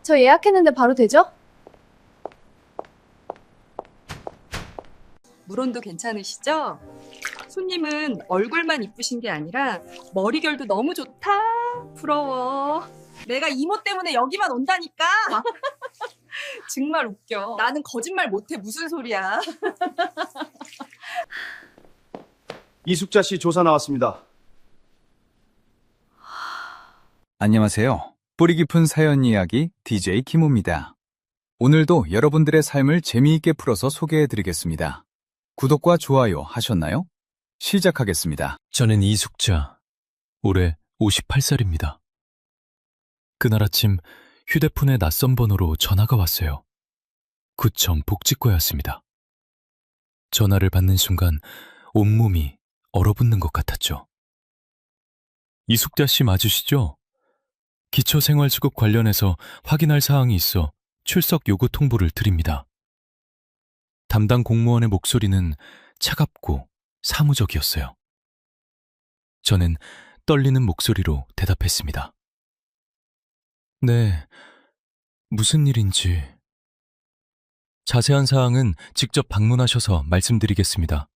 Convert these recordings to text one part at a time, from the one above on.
저 예약했는데 바로 되죠? 물온도 괜찮으시죠? 손님은 얼굴만 이쁘신 게 아니라 머리결도 너무 좋다. 부러워. 내가 이모 때문에 여기만 온다니까. 정말 웃겨. 나는 거짓말 못해. 무슨 소리야. 이숙자 씨 조사 나왔습니다. 안녕하세요. 뿌리 깊은 사연 이야기 DJ 키모입니다. 오늘도 여러분들의 삶을 재미있게 풀어서 소개해드리겠습니다. 구독과 좋아요 하셨나요? 시작하겠습니다. 저는 이숙자, 올해 58살입니다. 그날 아침 휴대폰에 낯선 번호로 전화가 왔어요. 구청 복지과였습니다. 전화를 받는 순간 온몸이 얼어붙는 것 같았죠. 이숙자 씨 맞으시죠? 기초생활수급 관련해서 확인할 사항이 있어 출석 요구 통보를 드립니다. 담당 공무원의 목소리는 차갑고 사무적이었어요. 저는 떨리는 목소리로 대답했습니다. 네, 무슨 일인지. 자세한 사항은 직접 방문하셔서 말씀드리겠습니다.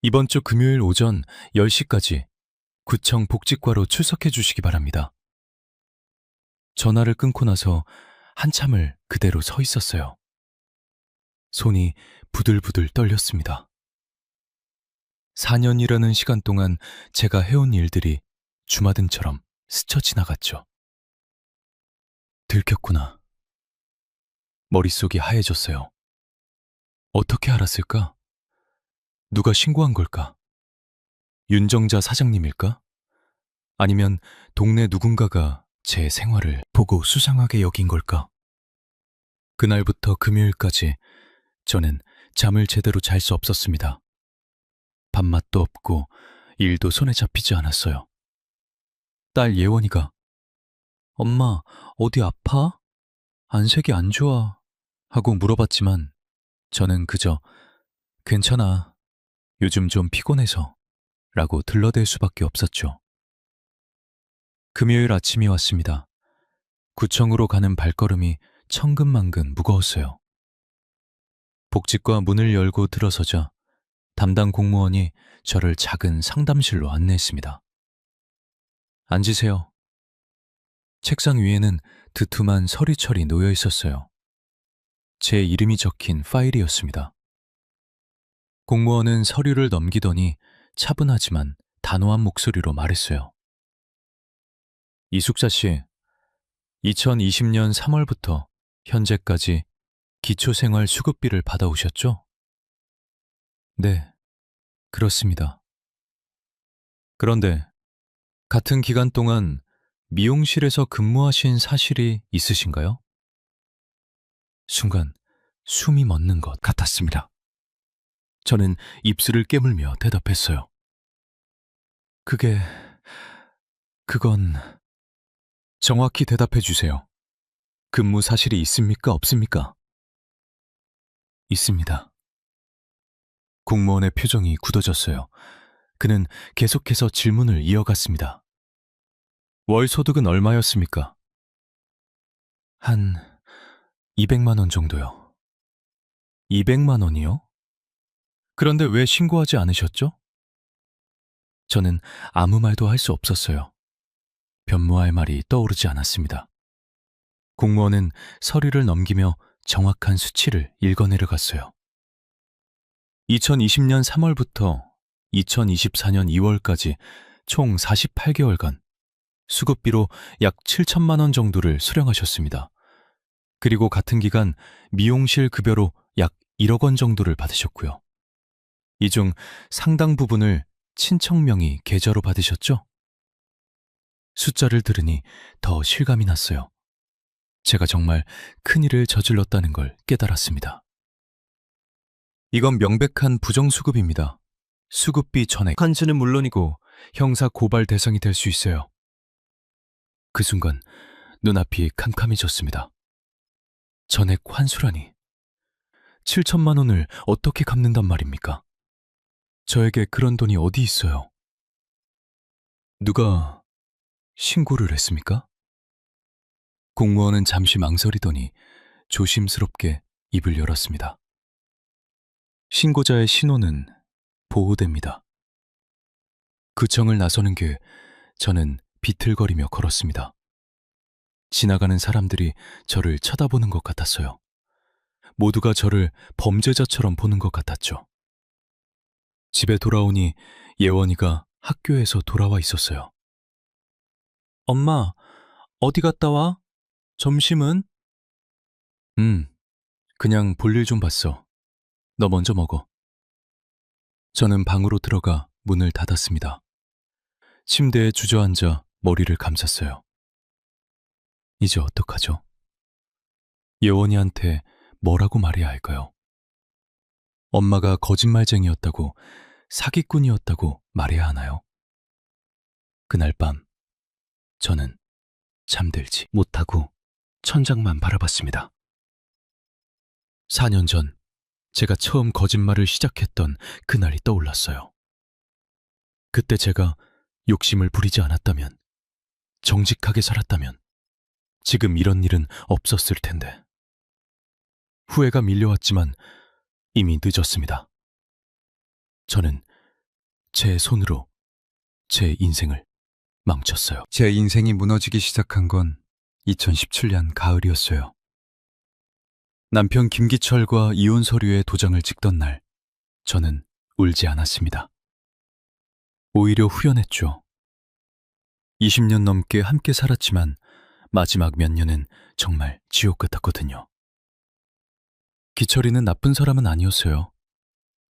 이번 주 금요일 오전 10시까지 구청 복지과로 출석해 주시기 바랍니다. 전화를 끊고 나서 한참을 그대로 서 있었어요. 손이 부들부들 떨렸습니다. 4년이라는 시간 동안 제가 해온 일들이 주마등처럼 스쳐 지나갔죠. 들켰구나. 머릿속이 하얘졌어요. 어떻게 알았을까? 누가 신고한 걸까? 윤정자 사장님일까? 아니면 동네 누군가가 제 생활을 보고 수상하게 여긴 걸까? 그날부터 금요일까지 저는 잠을 제대로 잘 수 없었습니다. 밥맛도 없고 일도 손에 잡히지 않았어요. 딸 예원이가 엄마, 어디 아파? 안색이 안 좋아 하고 물어봤지만 저는 그저 괜찮아, 요즘 좀 피곤해서 라고 들러댈 수밖에 없었죠. 금요일 아침이 왔습니다. 구청으로 가는 발걸음이 천근만근 무거웠어요. 복지과 문을 열고 들어서자 담당 공무원이 저를 작은 상담실로 안내했습니다. 앉으세요. 책상 위에는 두툼한 서리철이 놓여 있었어요. 제 이름이 적힌 파일이었습니다. 공무원은 서류를 넘기더니 차분하지만 단호한 목소리로 말했어요. 이숙자 씨, 2020년 3월부터 현재까지 기초생활 수급비를 받아오셨죠? 네, 그렇습니다. 그런데 같은 기간 동안 미용실에서 근무하신 사실이 있으신가요? 순간 숨이 멎는 것 같았습니다. 저는 입술을 깨물며 대답했어요. 그건... 정확히 대답해 주세요. 근무 사실이 있습니까? 없습니까? 있습니다. 공무원의 표정이 굳어졌어요. 그는 계속해서 질문을 이어갔습니다. 월 소득은 얼마였습니까? 한 200만 원 정도요. 200만 원이요? 그런데 왜 신고하지 않으셨죠? 저는 아무 말도 할 수 없었어요. 변모할 말이 떠오르지 않았습니다. 공무원은 서류를 넘기며 정확한 수치를 읽어내려갔어요. 2020년 3월부터 2024년 2월까지 총 48개월간 수급비로 약 7천만 원 정도를 수령하셨습니다. 그리고 같은 기간 미용실 급여로 약 1억 원 정도를 받으셨고요. 이 중 상당 부분을 친척명의 계좌로 받으셨죠? 숫자를 들으니 더 실감이 났어요. 제가 정말 큰일을 저질렀다는 걸 깨달았습니다. 이건 명백한 부정수급입니다. 수급비 전액 환수는 물론이고 형사 고발 대상이 될 수 있어요. 그 순간 눈앞이 캄캄해졌습니다. 전액 환수라니. 7천만 원을 어떻게 갚는단 말입니까? 저에게 그런 돈이 어디 있어요? 누가 신고를 했습니까? 공무원은 잠시 망설이더니 조심스럽게 입을 열었습니다. 신고자의 신원은 보호됩니다. 구청을 나서는 길 저는 비틀거리며 걸었습니다. 지나가는 사람들이 저를 쳐다보는 것 같았어요. 모두가 저를 범죄자처럼 보는 것 같았죠. 집에 돌아오니 예원이가 학교에서 돌아와 있었어요. 엄마, 어디 갔다 와? 점심은? 그냥 볼일 좀 봤어. 너 먼저 먹어. 저는 방으로 들어가 문을 닫았습니다. 침대에 주저앉아 머리를 감쌌어요. 이제 어떡하죠? 예원이한테 뭐라고 말해야 할까요? 엄마가 거짓말쟁이였다고, 사기꾼이었다고 말해야 하나요? 그날 밤, 저는 잠들지 못하고 천장만 바라봤습니다. 4년 전, 제가 처음 거짓말을 시작했던 그날이 떠올랐어요. 그때 제가 욕심을 부리지 않았다면, 정직하게 살았다면, 지금 이런 일은 없었을 텐데. 후회가 밀려왔지만 이미 늦었습니다. 저는 제 손으로 제 인생을 망쳤어요. 제 인생이 무너지기 시작한 건 2017년 가을이었어요. 남편 김기철과 이혼 서류에 도장을 찍던 날, 저는 울지 않았습니다. 오히려 후련했죠. 20년 넘게 함께 살았지만 마지막 몇 년은 정말 지옥 같았거든요. 기철이는 나쁜 사람은 아니었어요.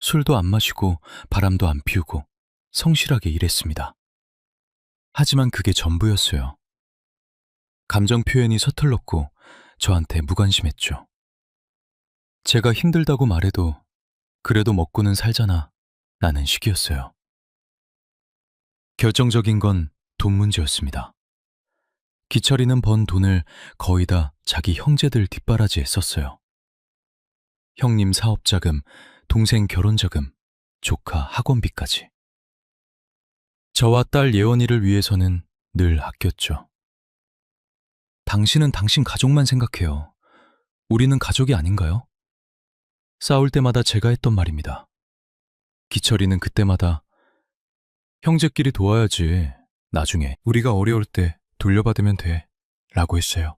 술도 안 마시고 바람도 안 피우고 성실하게 일했습니다. 하지만 그게 전부였어요. 감정 표현이 서툴렀고 저한테 무관심했죠. 제가 힘들다고 말해도 그래도 먹고는 살잖아 라는 식이었어요. 결정적인 건 돈 문제였습니다. 기철이는 번 돈을 거의 다 자기 형제들 뒷바라지에 썼어요. 형님 사업자금, 동생 결혼자금, 조카 학원비까지. 저와 딸 예원이를 위해서는 늘 아꼈죠. 당신은 당신 가족만 생각해요. 우리는 가족이 아닌가요? 싸울 때마다 제가 했던 말입니다. 기철이는 그때마다 형제끼리 도와야지. 나중에 우리가 어려울 때 돌려받으면 돼. 라고 했어요.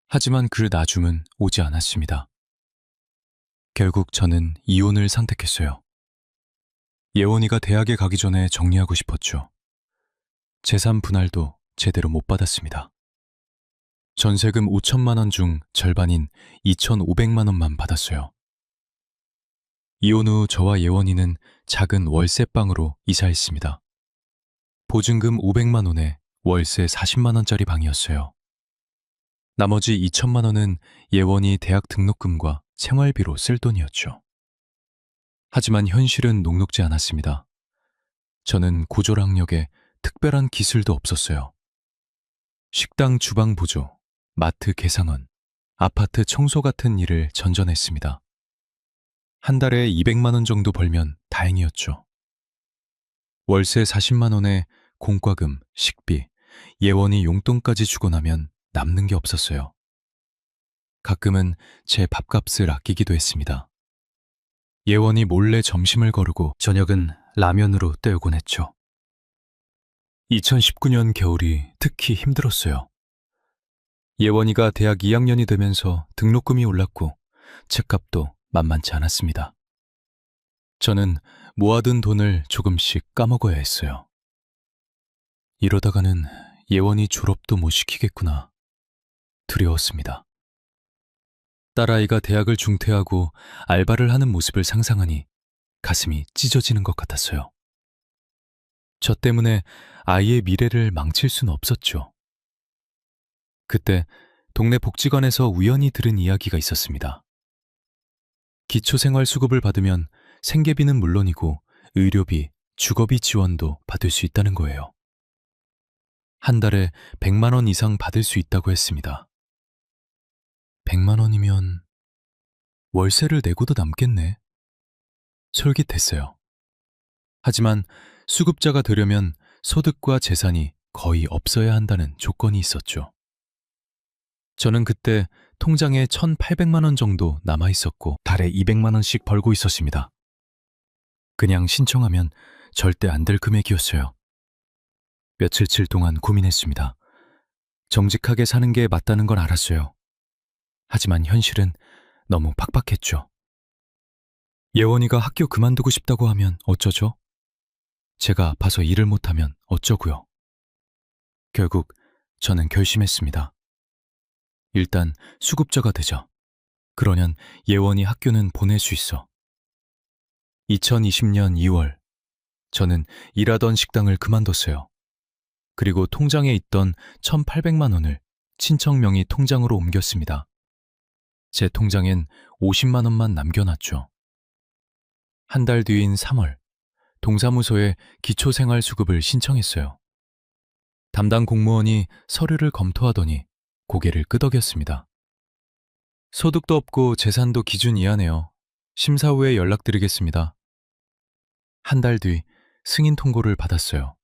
하지만 그 나중은 오지 않았습니다. 결국 저는 이혼을 선택했어요. 예원이가 대학에 가기 전에 정리하고 싶었죠. 재산 분할도 제대로 못 받았습니다. 전세금 5천만 원 중 절반인 2,500만 원만 받았어요. 이혼 후 저와 예원이는 작은 월세방으로 이사했습니다. 보증금 500만 원에 월세 40만 원짜리 방이었어요. 나머지 2천만 원은 예원이 대학 등록금과 생활비로 쓸 돈이었죠. 하지만 현실은 녹록지 않았습니다. 저는 고졸학력에 특별한 기술도 없었어요. 식당 주방 보조, 마트 계상원, 아파트 청소 같은 일을 전전했습니다. 한 달에 200만 원 정도 벌면 다행이었죠. 월세 40만 원에 공과금, 식비, 예원이 용돈까지 주고 나면 남는 게 없었어요. 가끔은 제 밥값을 아끼기도 했습니다. 예원이 몰래 점심을 거르고 저녁은 라면으로 때우곤 했죠. 2019년 겨울이 특히 힘들었어요. 예원이가 대학 2학년이 되면서 등록금이 올랐고 책값도 만만치 않았습니다. 저는 모아둔 돈을 조금씩 까먹어야 했어요. 이러다가는 예원이 졸업도 못 시키겠구나. 두려웠습니다. 딸아이가 대학을 중퇴하고 알바를 하는 모습을 상상하니 가슴이 찢어지는 것 같았어요. 저 때문에 아이의 미래를 망칠 수는 없었죠. 그때 동네 복지관에서 우연히 들은 이야기가 있었습니다. 기초생활수급을 받으면 생계비는 물론이고 의료비, 주거비 지원도 받을 수 있다는 거예요. 한 달에 100만 원 이상 받을 수 있다고 했습니다. 100만 원이면 월세를 내고도 남겠네. 솔깃했어요. 하지만 수급자가 되려면 소득과 재산이 거의 없어야 한다는 조건이 있었죠. 저는 그때 통장에 1,800만 원 정도 남아 있었고 달에 200만 원씩 벌고 있었습니다. 그냥 신청하면 절대 안 될 금액이었어요. 며칠 동안 고민했습니다. 정직하게 사는 게 맞다는 건 알았어요. 하지만 현실은 너무 팍팍했죠. 예원이가 학교 그만두고 싶다고 하면 어쩌죠? 제가 아파서 일을 못하면 어쩌고요? 결국 저는 결심했습니다. 일단 수급자가 되자. 그러면 예원이 학교는 보낼 수 있어. 2020년 2월, 저는 일하던 식당을 그만뒀어요. 그리고 통장에 있던 1,800만 원을 친척 명의 통장으로 옮겼습니다. 제 통장엔 50만 원만 남겨놨죠. 한 달 뒤인 3월, 동사무소에 기초생활수급을 신청했어요. 담당 공무원이 서류를 검토하더니 고개를 끄덕였습니다. 소득도 없고 재산도 기준 이하네요. 심사 후에 연락드리겠습니다. 한 달 뒤 승인 통보를 받았어요.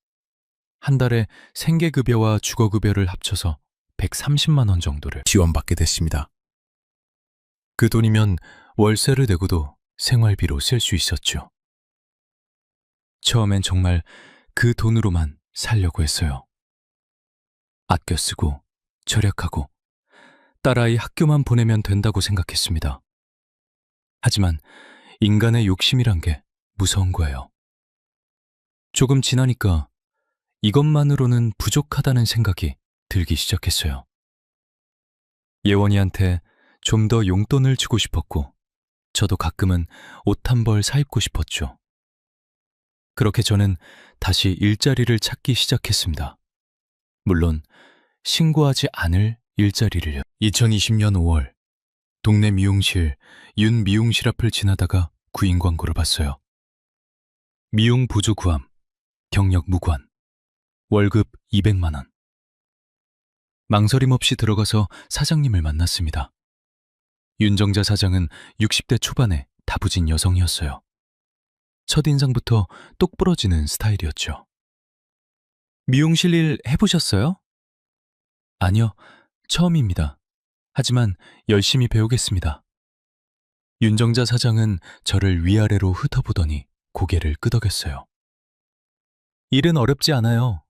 한 달에 생계급여와 주거급여를 합쳐서 130만 원 정도를 지원받게 됐습니다. 그 돈이면 월세를 내고도 생활비로 쓸 수 있었죠. 처음엔 정말 그 돈으로만 살려고 했어요. 아껴 쓰고 절약하고 딸아이 학교만 보내면 된다고 생각했습니다. 하지만 인간의 욕심이란 게 무서운 거예요. 조금 지나니까 이것만으로는 부족하다는 생각이 들기 시작했어요. 예원이한테 좀 더 용돈을 주고 싶었고 저도 가끔은 옷 한 벌 사입고 싶었죠. 그렇게 저는 다시 일자리를 찾기 시작했습니다. 물론 신고하지 않을 일자리를요. 2020년 5월 동네 미용실 윤 미용실 앞을 지나다가 구인 광고를 봤어요. 미용 보조 구함, 경력 무관, 월급 200만 원. 망설임 없이 들어가서 사장님을 만났습니다. 윤정자 사장은 60대 초반의 다부진 여성이었어요. 첫인상부터 똑 부러지는 스타일이었죠. 미용실 일 해보셨어요? 아니요, 처음입니다. 하지만 열심히 배우겠습니다. 윤정자 사장은 저를 위아래로 훑어보더니 고개를 끄덕였어요. 일은 어렵지 않아요.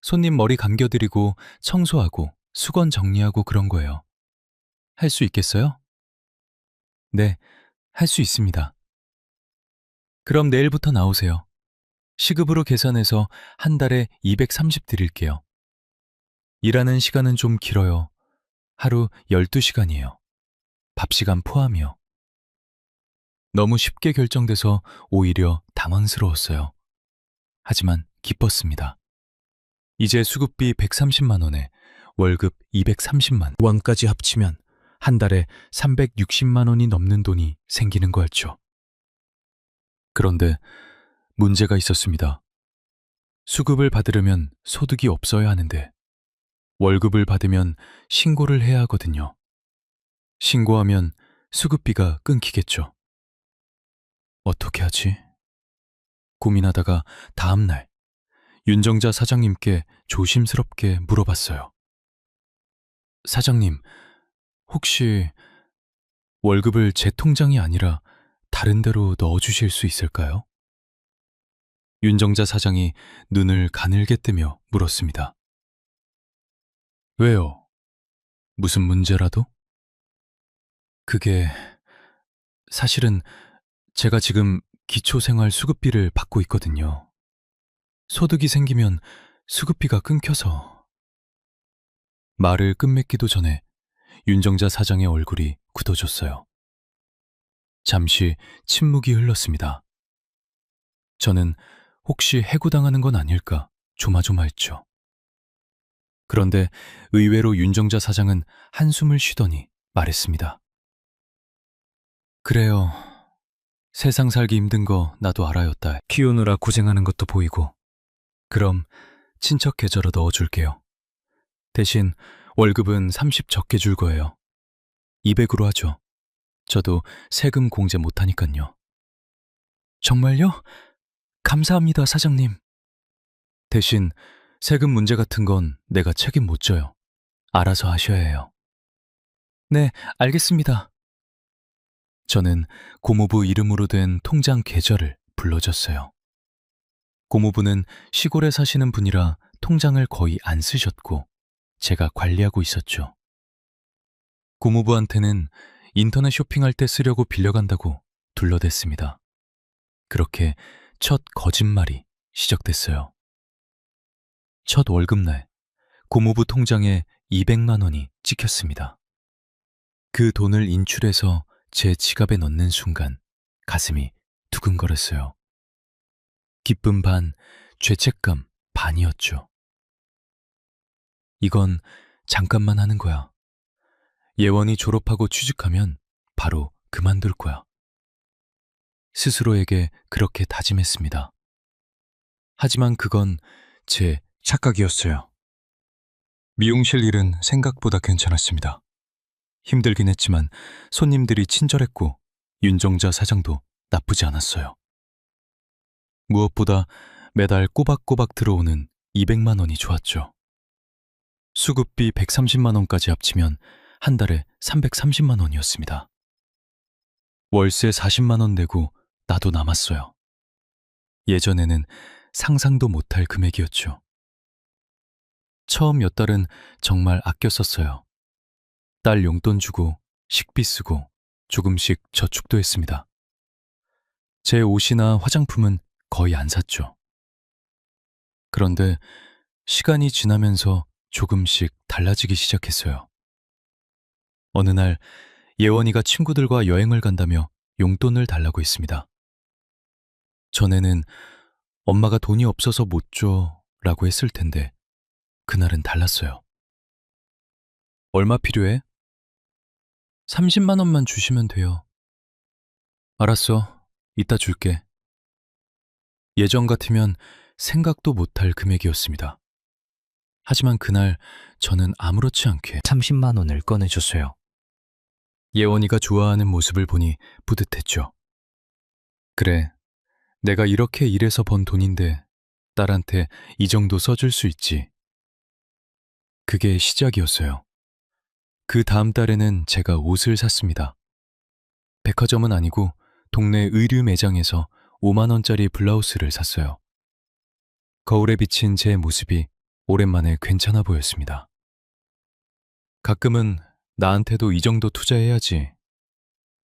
손님 머리 감겨드리고 청소하고 수건 정리하고 그런 거예요. 할 수 있겠어요? 네, 할 수 있습니다. 그럼 내일부터 나오세요. 시급으로 계산해서 한 달에 230 드릴게요. 일하는 시간은 좀 길어요. 하루 12시간이에요. 밥 시간 포함이요. 너무 쉽게 결정돼서 오히려 당황스러웠어요. 하지만 기뻤습니다. 이제 수급비 130만 원에 월급 230만 원까지 합치면 한 달에 360만 원이 넘는 돈이 생기는 거였죠. 그런데 문제가 있었습니다. 수급을 받으려면 소득이 없어야 하는데 월급을 받으면 신고를 해야 하거든요. 신고하면 수급비가 끊기겠죠. 어떻게 하지? 고민하다가 다음 날 윤정자 사장님께 조심스럽게 물어봤어요. 사장님, 혹시 월급을 제 통장이 아니라 다른 데로 넣어주실 수 있을까요? 윤정자 사장이 눈을 가늘게 뜨며 물었습니다. 왜요? 무슨 문제라도? 그게 사실은 제가 지금 기초생활 수급비를 받고 있거든요. 소득이 생기면 수급비가 끊겨서. 말을 끝맺기도 전에 윤정자 사장의 얼굴이 굳어졌어요. 잠시 침묵이 흘렀습니다. 저는 혹시 해고당하는 건 아닐까 조마조마했죠. 그런데 의외로 윤정자 사장은 한숨을 쉬더니 말했습니다. 그래요. 세상 살기 힘든 거 나도 알아요, 딸. 키우느라 고생하는 것도 보이고. 그럼 친척 계좌로 넣어줄게요. 대신 월급은 30 적게 줄 거예요. 200으로 하죠. 저도 세금 공제 못하니깐요. 정말요? 감사합니다, 사장님. 대신 세금 문제 같은 건 내가 책임 못 져요. 알아서 하셔야 해요. 네, 알겠습니다. 저는 고모부 이름으로 된 통장 계좌를 불러줬어요. 고모부는 시골에 사시는 분이라 통장을 거의 안 쓰셨고 제가 관리하고 있었죠. 고모부한테는 인터넷 쇼핑할 때 쓰려고 빌려간다고 둘러댔습니다. 그렇게 첫 거짓말이 시작됐어요. 첫 월급날 고모부 통장에 200만 원이 찍혔습니다. 그 돈을 인출해서 제 지갑에 넣는 순간 가슴이 두근거렸어요. 기쁨 반, 죄책감 반이었죠. 이건 잠깐만 하는 거야. 예원이 졸업하고 취직하면 바로 그만둘 거야. 스스로에게 그렇게 다짐했습니다. 하지만 그건 제 착각이었어요. 미용실 일은 생각보다 괜찮았습니다. 힘들긴 했지만 손님들이 친절했고 윤정자 사장도 나쁘지 않았어요. 무엇보다 매달 꼬박꼬박 들어오는 200만 원이 좋았죠. 수급비 130만 원까지 합치면 한 달에 330만 원이었습니다. 월세 40만 원 내고 나도 남았어요. 예전에는 상상도 못할 금액이었죠. 처음 몇 달은 정말 아껴 썼어요. 딸 용돈 주고 식비 쓰고 조금씩 저축도 했습니다. 제 옷이나 화장품은 거의 안 샀죠. 그런데 시간이 지나면서 조금씩 달라지기 시작했어요. 어느 날 예원이가 친구들과 여행을 간다며 용돈을 달라고 했습니다. 전에는 엄마가 돈이 없어서 못 줘 라고 했을 텐데 그날은 달랐어요. 얼마 필요해? 30만 원만 주시면 돼요. 알았어. 이따 줄게. 예전 같으면 생각도 못할 금액이었습니다. 하지만 그날 저는 아무렇지 않게 30만 원을 꺼내줬어요. 예원이가 좋아하는 모습을 보니 뿌듯했죠. 그래, 내가 이렇게 일해서 번 돈인데 딸한테 이 정도 써줄 수 있지. 그게 시작이었어요. 그 다음 달에는 제가 옷을 샀습니다. 백화점은 아니고 동네 의류 매장에서 5만 원짜리 블라우스를 샀어요. 거울에 비친 제 모습이 오랜만에 괜찮아 보였습니다. 가끔은 나한테도 이 정도 투자해야지.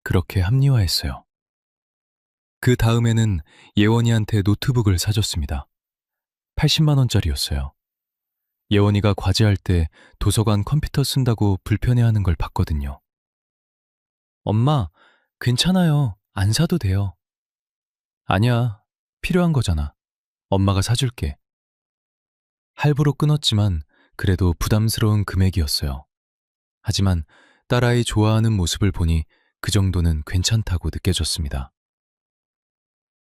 그렇게 합리화했어요. 그 다음에는 예원이한테 노트북을 사줬습니다. 80만 원짜리였어요. 예원이가 과제할 때 도서관 컴퓨터 쓴다고 불편해하는 걸 봤거든요. 엄마, 괜찮아요. 안 사도 돼요. 아니야, 필요한 거잖아. 엄마가 사줄게. 할부로 끊었지만 그래도 부담스러운 금액이었어요. 하지만 딸아이 좋아하는 모습을 보니 그 정도는 괜찮다고 느껴졌습니다.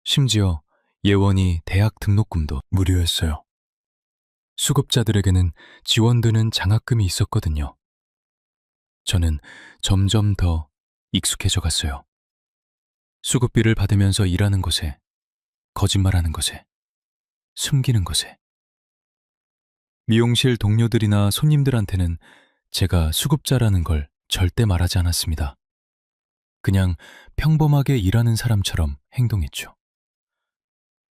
심지어 예원이 대학 등록금도 무료였어요. 수급자들에게는 지원되는 장학금이 있었거든요. 저는 점점 더 익숙해져 갔어요. 수급비를 받으면서 일하는 것에, 거짓말하는 것에, 숨기는 것에. 미용실 동료들이나 손님들한테는 제가 수급자라는 걸 절대 말하지 않았습니다. 그냥 평범하게 일하는 사람처럼 행동했죠.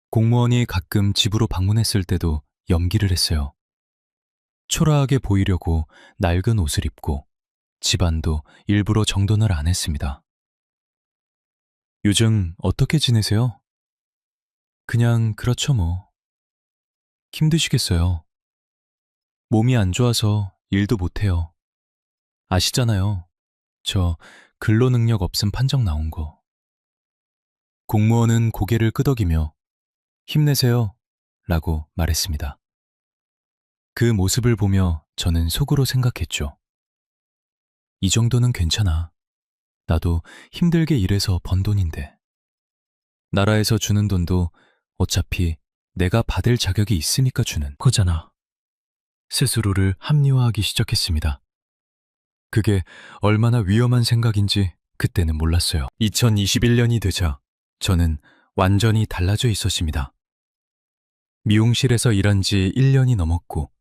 공무원이 가끔 집으로 방문했을 때도 연기를 했어요. 초라하게 보이려고 낡은 옷을 입고 집안도 일부러 정돈을 안 했습니다. 요즘 어떻게 지내세요? 그냥 그렇죠 뭐. 힘드시겠어요. 몸이 안 좋아서 일도 못해요. 아시잖아요. 저 근로능력 없음 판정 나온 거. 공무원은 고개를 끄덕이며 힘내세요 라고 말했습니다. 그 모습을 보며 저는 속으로 생각했죠. 이 정도는 괜찮아. 나도 힘들게 일해서 번 돈인데. 나라에서 주는 돈도 어차피 내가 받을 자격이 있으니까 주는 거잖아. 스스로를 합리화하기 시작했습니다. 그게 얼마나 위험한 생각인지 그때는 몰랐어요. 2021년이 되자 저는 완전히 달라져 있었습니다. 미용실에서 일한 지 1년이 넘었고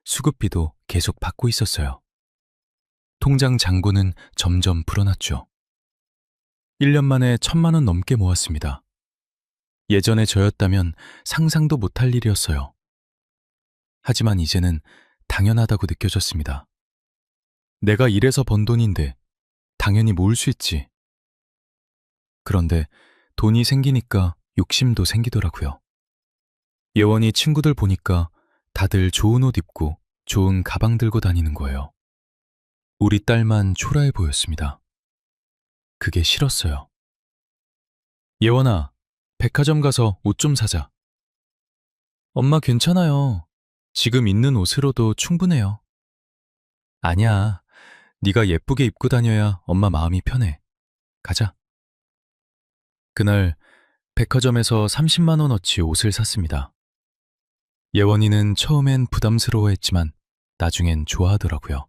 수급비도 계속 받고 있었어요. 통장 잔고는 점점 불어났죠. 1년 만에 1,000만 원 넘게 모았습니다. 예전에 저였다면 상상도 못할 일이었어요. 하지만 이제는 당연하다고 느껴졌습니다. 내가 일해서 번 돈인데 당연히 모을 수 있지. 그런데 돈이 생기니까 욕심도 생기더라고요. 예원이 친구들 보니까 다들 좋은 옷 입고 좋은 가방 들고 다니는 거예요. 우리 딸만 초라해 보였습니다. 그게 싫었어요. 예원아, 백화점 가서 옷 좀 사자. 엄마 괜찮아요. 지금 있는 옷으로도 충분해요. 아니야. 네가 예쁘게 입고 다녀야 엄마 마음이 편해. 가자. 그날 백화점에서 30만 원어치 옷을 샀습니다. 예원이는 처음엔 부담스러워했지만 나중엔 좋아하더라고요.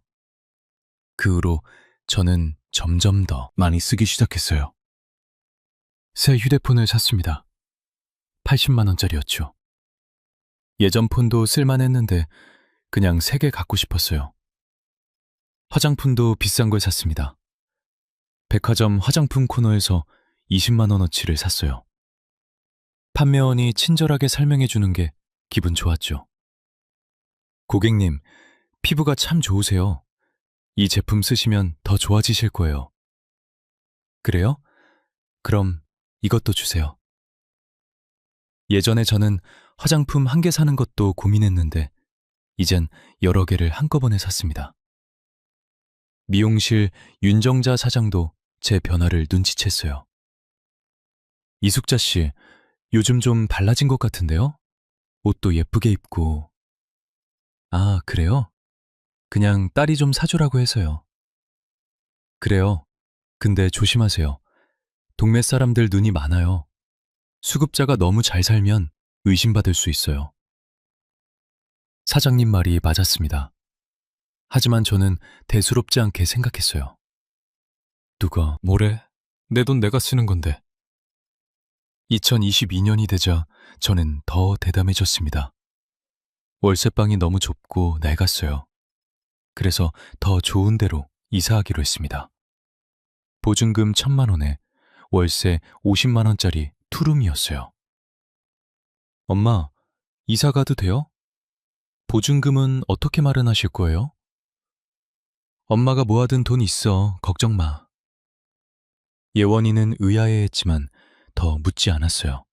그 후로 저는 점점 더 많이 쓰기 시작했어요. 새 휴대폰을 샀습니다. 80만 원짜리였죠. 예전 폰도 쓸만했는데 그냥 3개 갖고 싶었어요. 화장품도 비싼 걸 샀습니다. 백화점 화장품 코너에서 20만 원어치를 샀어요. 판매원이 친절하게 설명해 주는 게 기분 좋았죠. 고객님, 피부가 참 좋으세요. 이 제품 쓰시면 더 좋아지실 거예요. 그래요? 그럼 이것도 주세요. 예전에 저는 화장품 1개 사는 것도 고민했는데 이젠 여러 개를 한꺼번에 샀습니다. 미용실 윤정자 사장도 제 변화를 눈치챘어요. 이숙자 씨, 요즘 좀 달라진 것 같은데요? 옷도 예쁘게 입고. 아, 그래요? 그냥 딸이 좀 사주라고 해서요. 그래요. 근데 조심하세요. 동네 사람들 눈이 많아요. 수급자가 너무 잘 살면 의심받을 수 있어요. 사장님 말이 맞았습니다. 하지만 저는 대수롭지 않게 생각했어요. 누가 뭐래? 내 돈 내가 쓰는 건데. 2022년이 되자 저는 더 대담해졌습니다. 월세방이 너무 좁고 낡았어요. 그래서 더 좋은 데로 이사하기로 했습니다. 보증금 1,000만 원에 월세 50만 원짜리 투룸이었어요. 엄마, 이사 가도 돼요? 보증금은 어떻게 마련하실 거예요? 엄마가 모아둔 돈 있어. 걱정 마. 예원이는 의아해했지만 더 묻지 않았어요.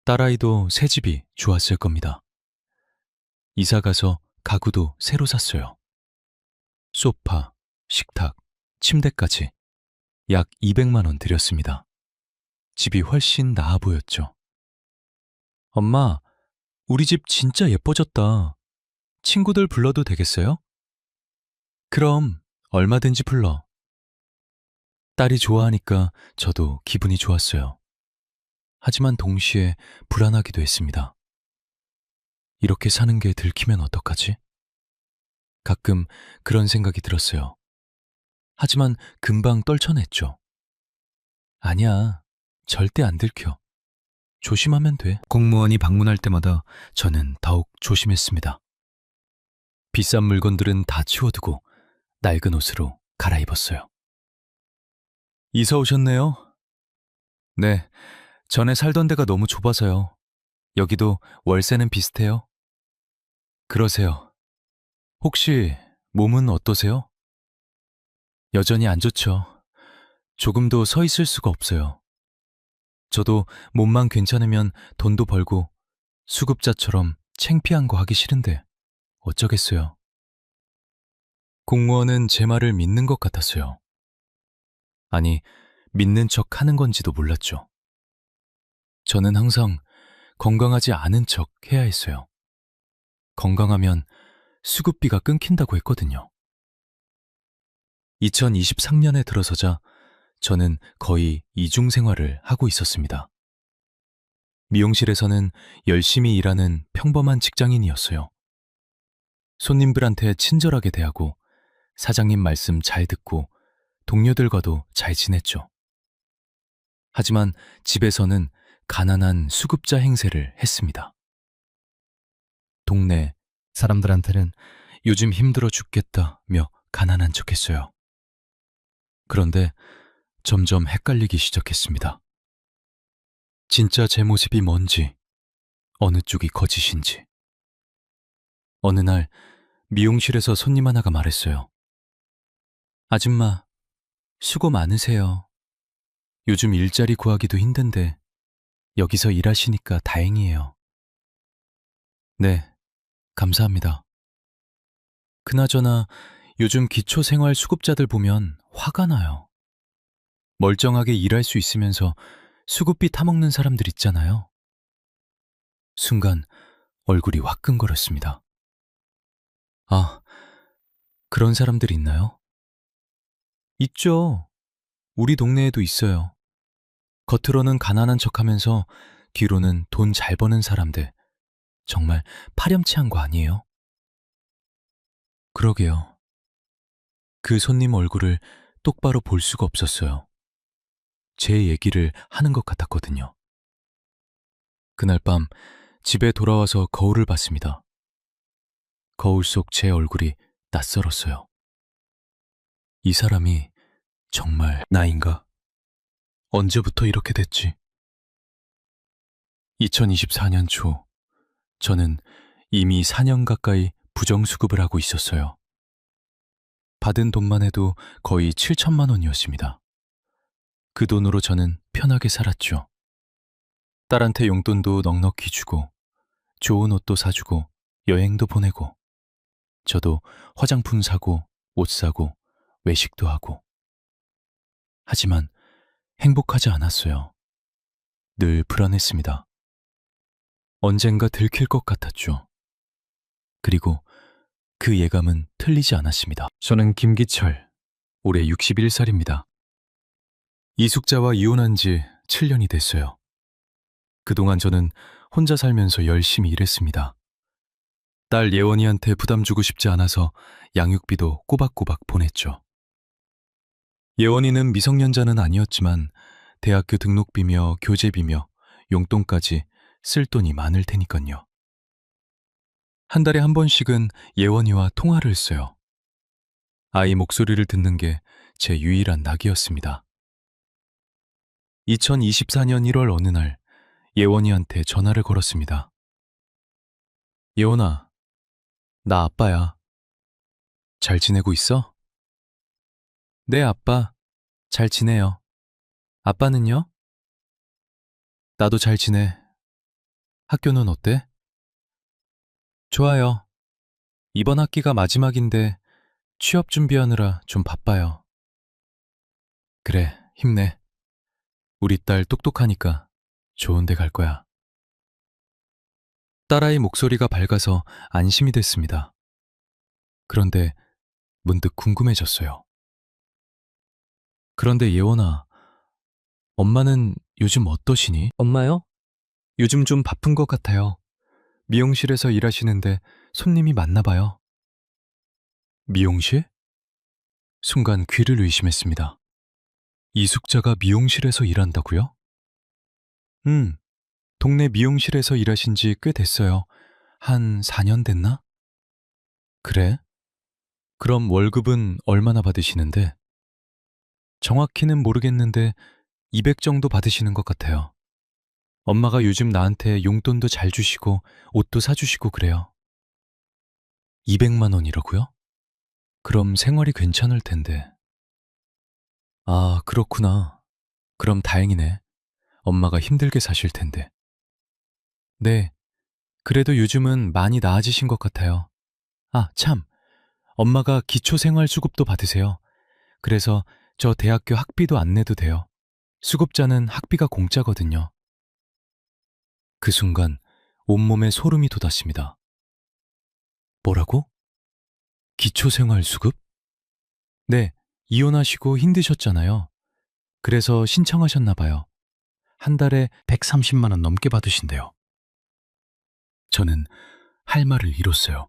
딸아이도 새 집이 좋았을 겁니다. 이사 가서 가구도 새로 샀어요. 소파, 식탁, 침대까지 약 200만 원 들였습니다. 집이 훨씬 나아 보였죠. 엄마, 우리 집 진짜 예뻐졌다. 친구들 불러도 되겠어요? 그럼 얼마든지 불러. 딸이 좋아하니까 저도 기분이 좋았어요. 하지만 동시에 불안하기도 했습니다. 이렇게 사는 게 들키면 어떡하지? 가끔 그런 생각이 들었어요. 하지만 금방 떨쳐냈죠. 아니야, 절대 안 들켜. 조심하면 돼. 공무원이 방문할 때마다 저는 더욱 조심했습니다. 비싼 물건들은 다 치워두고 낡은 옷으로 갈아입었어요. 이사 오셨네요? 네, 전에 살던 데가 너무 좁아서요. 여기도 월세는 비슷해요? 그러세요. 혹시 몸은 어떠세요? 여전히 안 좋죠. 조금도 서 있을 수가 없어요. 저도 몸만 괜찮으면 돈도 벌고 수급자처럼 창피한 거 하기 싫은데 어쩌겠어요. 공무원은 제 말을 믿는 것 같았어요. 아니, 믿는 척 하는 건지도 몰랐죠. 저는 항상 건강하지 않은 척 해야 했어요. 건강하면 수급비가 끊긴다고 했거든요. 2023년에 들어서자 저는 거의 이중 생활을 하고 있었습니다. 미용실에서는 열심히 일하는 평범한 직장인이었어요. 손님들한테 친절하게 대하고 사장님 말씀 잘 듣고 동료들과도 잘 지냈죠. 하지만 집에서는 가난한 수급자 행세를 했습니다. 동네 사람들한테는 요즘 힘들어 죽겠다며 가난한 척했어요. 그런데 점점 헷갈리기 시작했습니다. 진짜 제 모습이 뭔지, 어느 쪽이 거짓인지. 어느 날 미용실에서 손님 하나가 말했어요. 아줌마, 수고 많으세요. 요즘 일자리 구하기도 힘든데 여기서 일하시니까 다행이에요. 네, 감사합니다. 그나저나 요즘 기초생활수급자들 보면 화가 나요. 멀쩡하게 일할 수 있으면서 수급비 타먹는 사람들 있잖아요. 순간 얼굴이 화끈거렸습니다. 아, 그런 사람들 있나요? 있죠. 우리 동네에도 있어요. 겉으로는 가난한 척하면서 뒤로는 돈 잘 버는 사람들. 정말 파렴치한 거 아니에요? 그러게요. 그 손님 얼굴을 똑바로 볼 수가 없었어요. 제 얘기를 하는 것 같았거든요. 그날 밤 집에 돌아와서 거울을 봤습니다. 거울 속 제 얼굴이 낯설었어요. 이 사람이 정말 나인가? 언제부터 이렇게 됐지? 2024년 초, 저는 이미 4년 가까이 부정수급을 하고 있었어요. 받은 돈만 해도 거의 7천만 원이었습니다. 그 돈으로 저는 편하게 살았죠. 딸한테 용돈도 넉넉히 주고, 좋은 옷도 사주고, 여행도 보내고, 저도 화장품 사고, 옷 사고, 외식도 하고. 하지만 행복하지 않았어요. 늘 불안했습니다. 언젠가 들킬 것 같았죠. 그리고 그 예감은 틀리지 않았습니다. 저는 김기철, 올해 61살입니다. 이숙자와 이혼한 지 7년이 됐어요. 그동안 저는 혼자 살면서 열심히 일했습니다. 딸 예원이한테 부담 주고 싶지 않아서 양육비도 꼬박꼬박 보냈죠. 예원이는 미성년자는 아니었지만 대학교 등록비며 교재비며 용돈까지 쓸 돈이 많을 테니까요. 한 달에 한 번씩은 예원이와 통화를 했어요. 아이 목소리를 듣는 게 제 유일한 낙이었습니다. 2024년 1월 어느 날 예원이한테 전화를 걸었습니다. 예원아, 나 아빠야. 잘 지내고 있어? 네, 아빠. 잘 지내요. 아빠는요? 나도 잘 지내. 학교는 어때? 좋아요. 이번 학기가 마지막인데 취업 준비하느라 좀 바빠요. 그래, 힘내. 우리 딸 똑똑하니까 좋은 데 갈 거야. 딸아이 목소리가 밝아서 안심이 됐습니다. 그런데 문득 궁금해졌어요. 그런데 예원아, 엄마는 요즘 어떠시니? 엄마요? 요즘 좀 바쁜 것 같아요. 미용실에서 일하시는데 손님이 많나 봐요. 미용실? 순간 귀를 의심했습니다. 이숙자가 미용실에서 일한다고요? 동네 미용실에서 일하신 지 꽤 됐어요. 한 4년 됐나? 그래? 그럼 월급은 얼마나 받으시는데? 정확히는 모르겠는데 200 정도 받으시는 것 같아요. 엄마가 요즘 나한테 용돈도 잘 주시고 옷도 사주시고 그래요. 200만 원이라고요? 그럼 생활이 괜찮을 텐데. 아, 그렇구나. 그럼 다행이네. 엄마가 힘들게 사실 텐데. 네, 그래도 요즘은 많이 나아지신 것 같아요. 아, 참. 엄마가 기초생활수급도 받으세요. 그래서 저 대학교 학비도 안 내도 돼요. 수급자는 학비가 공짜거든요. 그 순간 온몸에 소름이 돋았습니다. 뭐라고? 기초생활수급? 네, 이혼하시고 힘드셨잖아요. 그래서 신청하셨나 봐요. 한 달에 130만 원 넘게 받으신대요. 저는 할 말을 잃었어요.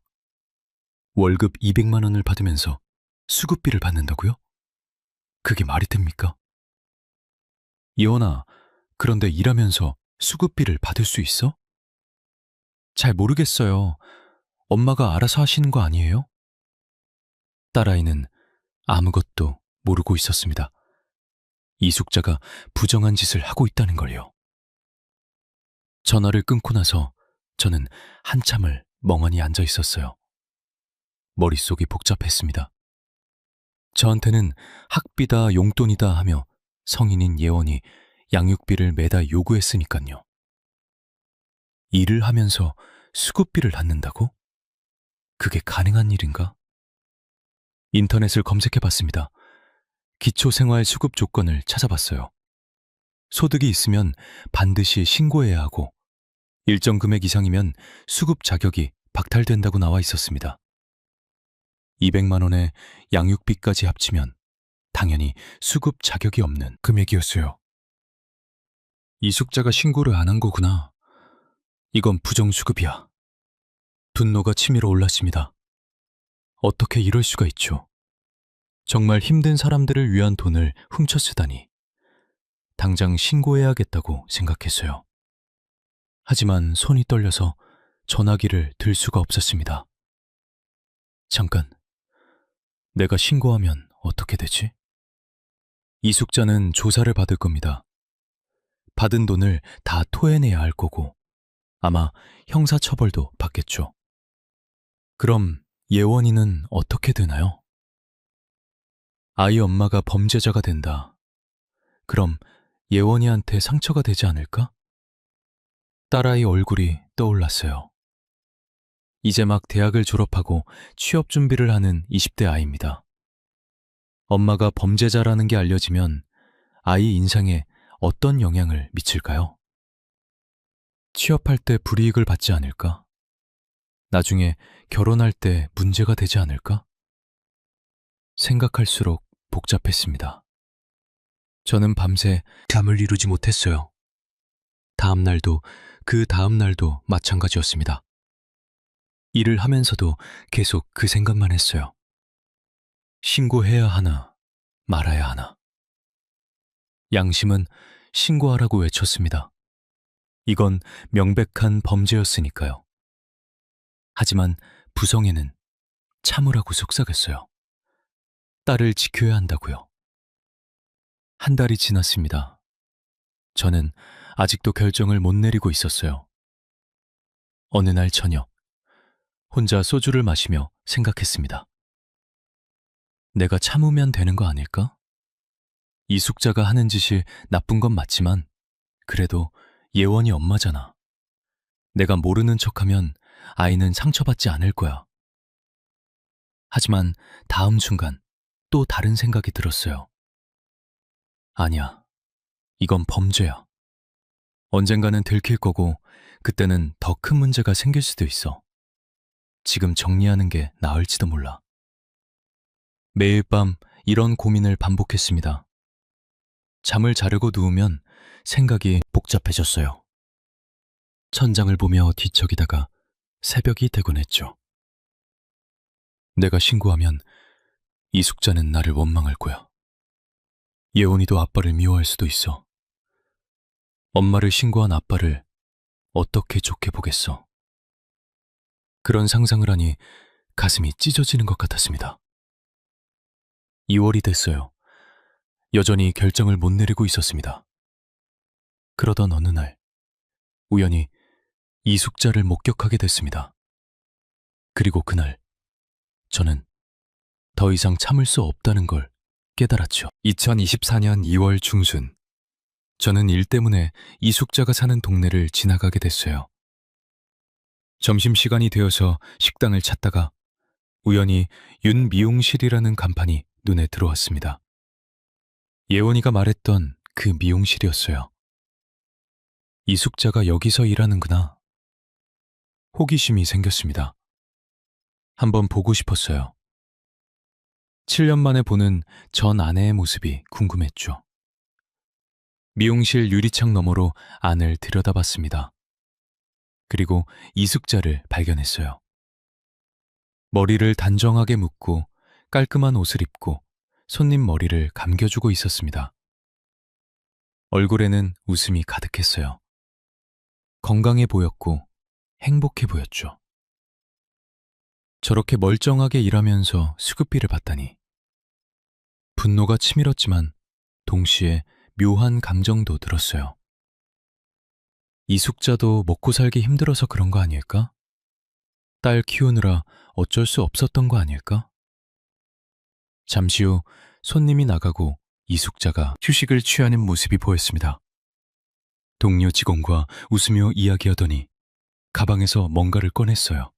월급 200만 원을 받으면서 수급비를 받는다고요? 그게 말이 됩니까? 예원아, 그런데 일하면서 수급비를 받을 수 있어? 잘 모르겠어요. 엄마가 알아서 하시는 거 아니에요? 딸아이는 아무것도 모르고 있었습니다. 이숙자가 부정한 짓을 하고 있다는 걸요. 전화를 끊고 나서 저는 한참을 멍하니 앉아 있었어요. 머릿속이 복잡했습니다. 저한테는 학비다 용돈이다 하며 성인인 예원이 양육비를 매달 요구했으니깐요. 일을 하면서 수급비를 받는다고? 그게 가능한 일인가? 인터넷을 검색해봤습니다. 기초생활수급 조건을 찾아봤어요. 소득이 있으면 반드시 신고해야 하고 일정 금액 이상이면 수급 자격이 박탈된다고 나와 있었습니다. 200만 원에 양육비까지 합치면 당연히 수급 자격이 없는 금액이었어요. 이숙자가 신고를 안 한 거구나. 이건 부정수급이야. 분노가 치밀어 올랐습니다. 어떻게 이럴 수가 있죠? 정말 힘든 사람들을 위한 돈을 훔쳐 쓰다니. 당장 신고해야겠다고 생각했어요. 하지만 손이 떨려서 전화기를 들 수가 없었습니다. 잠깐, 내가 신고하면 어떻게 되지? 이숙자는 조사를 받을 겁니다. 받은 돈을 다 토해내야 할 거고 아마 형사처벌도 받겠죠. 그럼 예원이는 어떻게 되나요? 아이 엄마가 범죄자가 된다. 그럼 예원이한테 상처가 되지 않을까? 딸아이 얼굴이 떠올랐어요. 이제 막 대학을 졸업하고 취업 준비를 하는 20대 아이입니다. 엄마가 범죄자라는 게 알려지면 아이 인상에 어떤 영향을 미칠까요? 취업할 때 불이익을 받지 않을까? 나중에 결혼할 때 문제가 되지 않을까? 생각할수록 복잡했습니다. 저는 밤새 잠을 이루지 못했어요. 다음 날도 그 다음 날도 마찬가지였습니다. 일을 하면서도 계속 그 생각만 했어요. 신고해야 하나, 말아야 하나. 양심은 신고하라고 외쳤습니다. 이건 명백한 범죄였으니까요. 하지만 부성애는 참으라고 속삭였어요. 딸을 지켜야 한다고요. 한 달이 지났습니다. 저는 아직도 결정을 못 내리고 있었어요. 어느 날 저녁, 혼자 소주를 마시며 생각했습니다. 내가 참으면 되는 거 아닐까? 이숙자가 하는 짓이 나쁜 건 맞지만 그래도 예원이 엄마잖아. 내가 모르는 척하면 아이는 상처받지 않을 거야. 하지만 다음 순간 또 다른 생각이 들었어요. 아니야, 이건 범죄야. 언젠가는 들킬 거고 그때는 더 큰 문제가 생길 수도 있어. 지금 정리하는 게 나을지도 몰라. 매일 밤 이런 고민을 반복했습니다. 잠을 자려고 누우면 생각이 복잡해졌어요. 천장을 보며 뒤척이다가 새벽이 되곤 했죠. 내가 신고하면 이숙자는 나를 원망할 거야. 예원이도 아빠를 미워할 수도 있어. 엄마를 신고한 아빠를 어떻게 좋게 보겠어. 그런 상상을 하니 가슴이 찢어지는 것 같았습니다. 2월이 됐어요. 여전히 결정을 못 내리고 있었습니다. 그러던 어느 날 우연히 이숙자를 목격하게 됐습니다. 그리고 그날 저는 더 이상 참을 수 없다는 걸 깨달았죠. 2024년 2월 중순, 저는 일 때문에 이숙자가 사는 동네를 지나가게 됐어요. 점심시간이 되어서 식당을 찾다가 우연히 윤미용실이라는 간판이 눈에 들어왔습니다. 예원이가 말했던 그 미용실이었어요. 이숙자가 여기서 일하는구나. 호기심이 생겼습니다. 한번 보고 싶었어요. 7년 만에 보는 전 아내의 모습이 궁금했죠. 미용실 유리창 너머로 안을 들여다봤습니다. 그리고 이숙자를 발견했어요. 머리를 단정하게 묶고 깔끔한 옷을 입고 손님 머리를 감겨주고 있었습니다. 얼굴에는 웃음이 가득했어요. 건강해 보였고 행복해 보였죠. 저렇게 멀쩡하게 일하면서 수급비를 받다니 분노가 치밀었지만 동시에 묘한 감정도 들었어요. 이숙자도 먹고 살기 힘들어서 그런 거 아닐까? 딸 키우느라 어쩔 수 없었던 거 아닐까? 잠시 후 손님이 나가고 이숙자가 휴식을 취하는 모습이 보였습니다. 동료 직원과 웃으며 이야기하더니 가방에서 뭔가를 꺼냈어요.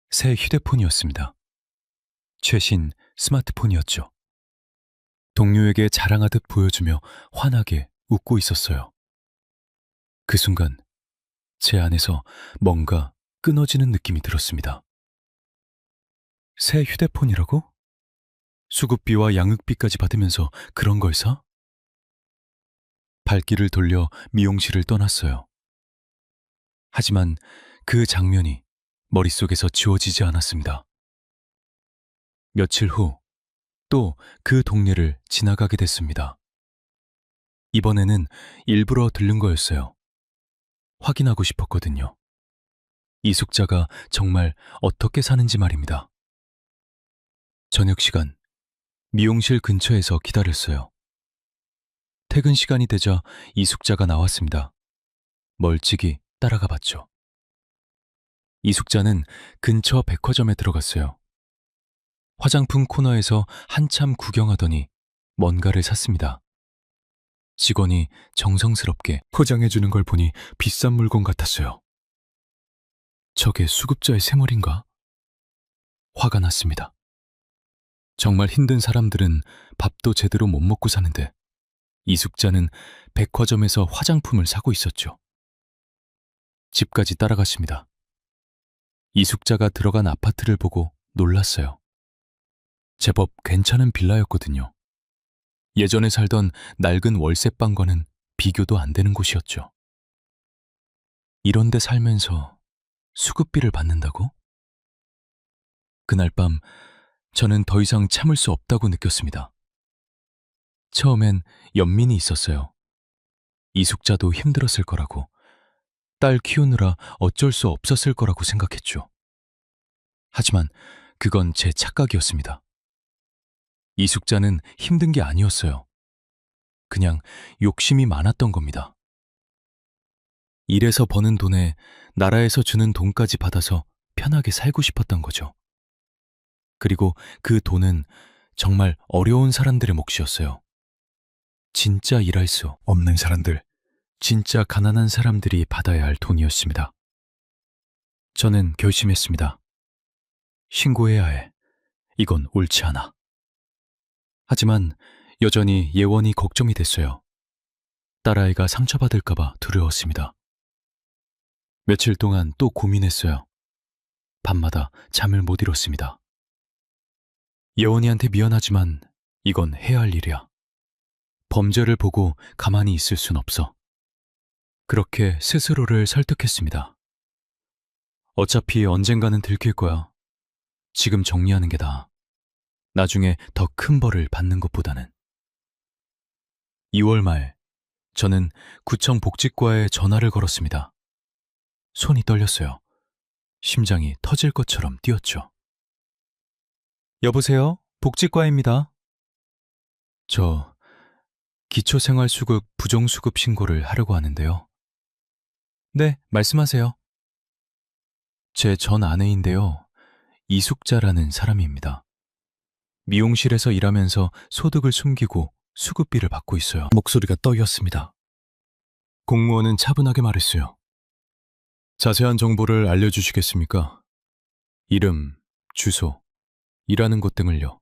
새 휴대폰이었습니다. 최신 스마트폰이었죠. 동료에게 자랑하듯 보여주며 환하게 웃고 있었어요. 그 순간 제 안에서 뭔가 끊어지는 느낌이 들었습니다. 새 휴대폰이라고? 수급비와 양육비까지 받으면서 그런 걸 사? 발길을 돌려 미용실을 떠났어요. 하지만 그 장면이 머릿속에서 지워지지 않았습니다. 며칠 후 또 그 동네를 지나가게 됐습니다. 이번에는 일부러 들른 거였어요. 확인하고 싶었거든요. 이숙자가 정말 어떻게 사는지 말입니다. 저녁 시간, 미용실 근처에서 기다렸어요. 퇴근 시간이 되자 이숙자가 나왔습니다. 멀찍이 따라가 봤죠. 이숙자는 근처 백화점에 들어갔어요. 화장품 코너에서 한참 구경하더니 뭔가를 샀습니다. 직원이 정성스럽게 포장해주는 걸 보니 비싼 물건 같았어요. 저게 수급자의 생활인가? 화가 났습니다. 정말 힘든 사람들은 밥도 제대로 못 먹고 사는데 이숙자는 백화점에서 화장품을 사고 있었죠. 집까지 따라갔습니다. 이숙자가 들어간 아파트를 보고 놀랐어요. 제법 괜찮은 빌라였거든요. 예전에 살던 낡은 월세방과는 비교도 안 되는 곳이었죠. 이런 데 살면서 수급비를 받는다고? 그날 밤 저는 더 이상 참을 수 없다고 느꼈습니다. 처음엔 연민이 있었어요. 이숙자도 힘들었을 거라고, 딸 키우느라 어쩔 수 없었을 거라고 생각했죠. 하지만 그건 제 착각이었습니다. 이숙자는 힘든 게 아니었어요. 그냥 욕심이 많았던 겁니다. 일해서 버는 돈에 나라에서 주는 돈까지 받아서 편하게 살고 싶었던 거죠. 그리고 그 돈은 정말 어려운 사람들의 몫이었어요. 진짜 일할 수 없는 사람들, 진짜 가난한 사람들이 받아야 할 돈이었습니다. 저는 결심했습니다. 신고해야 해. 이건 옳지 않아. 하지만 여전히 예원이 걱정이 됐어요. 딸아이가 상처받을까봐 두려웠습니다. 며칠 동안 또 고민했어요. 밤마다 잠을 못 이뤘습니다. 예원이한테 미안하지만 이건 해야 할 일이야. 범죄를 보고 가만히 있을 순 없어. 그렇게 스스로를 설득했습니다. 어차피 언젠가는 들킬 거야. 지금 정리하는 게 나아. 나중에 더 큰 벌을 받는 것보다는. 2월 말, 저는 구청 복지과에 전화를 걸었습니다. 손이 떨렸어요. 심장이 터질 것처럼 뛰었죠. 여보세요? 복지과입니다. 저 기초생활수급 부정수급 신고를 하려고 하는데요. 네, 말씀하세요. 제 전 아내인데요. 이숙자라는 사람입니다. 미용실에서 일하면서 소득을 숨기고 수급비를 받고 있어요. 목소리가 떨렸습니다. 공무원은 차분하게 말했어요. 자세한 정보를 알려주시겠습니까? 이름, 주소, 일하는 곳 등을요.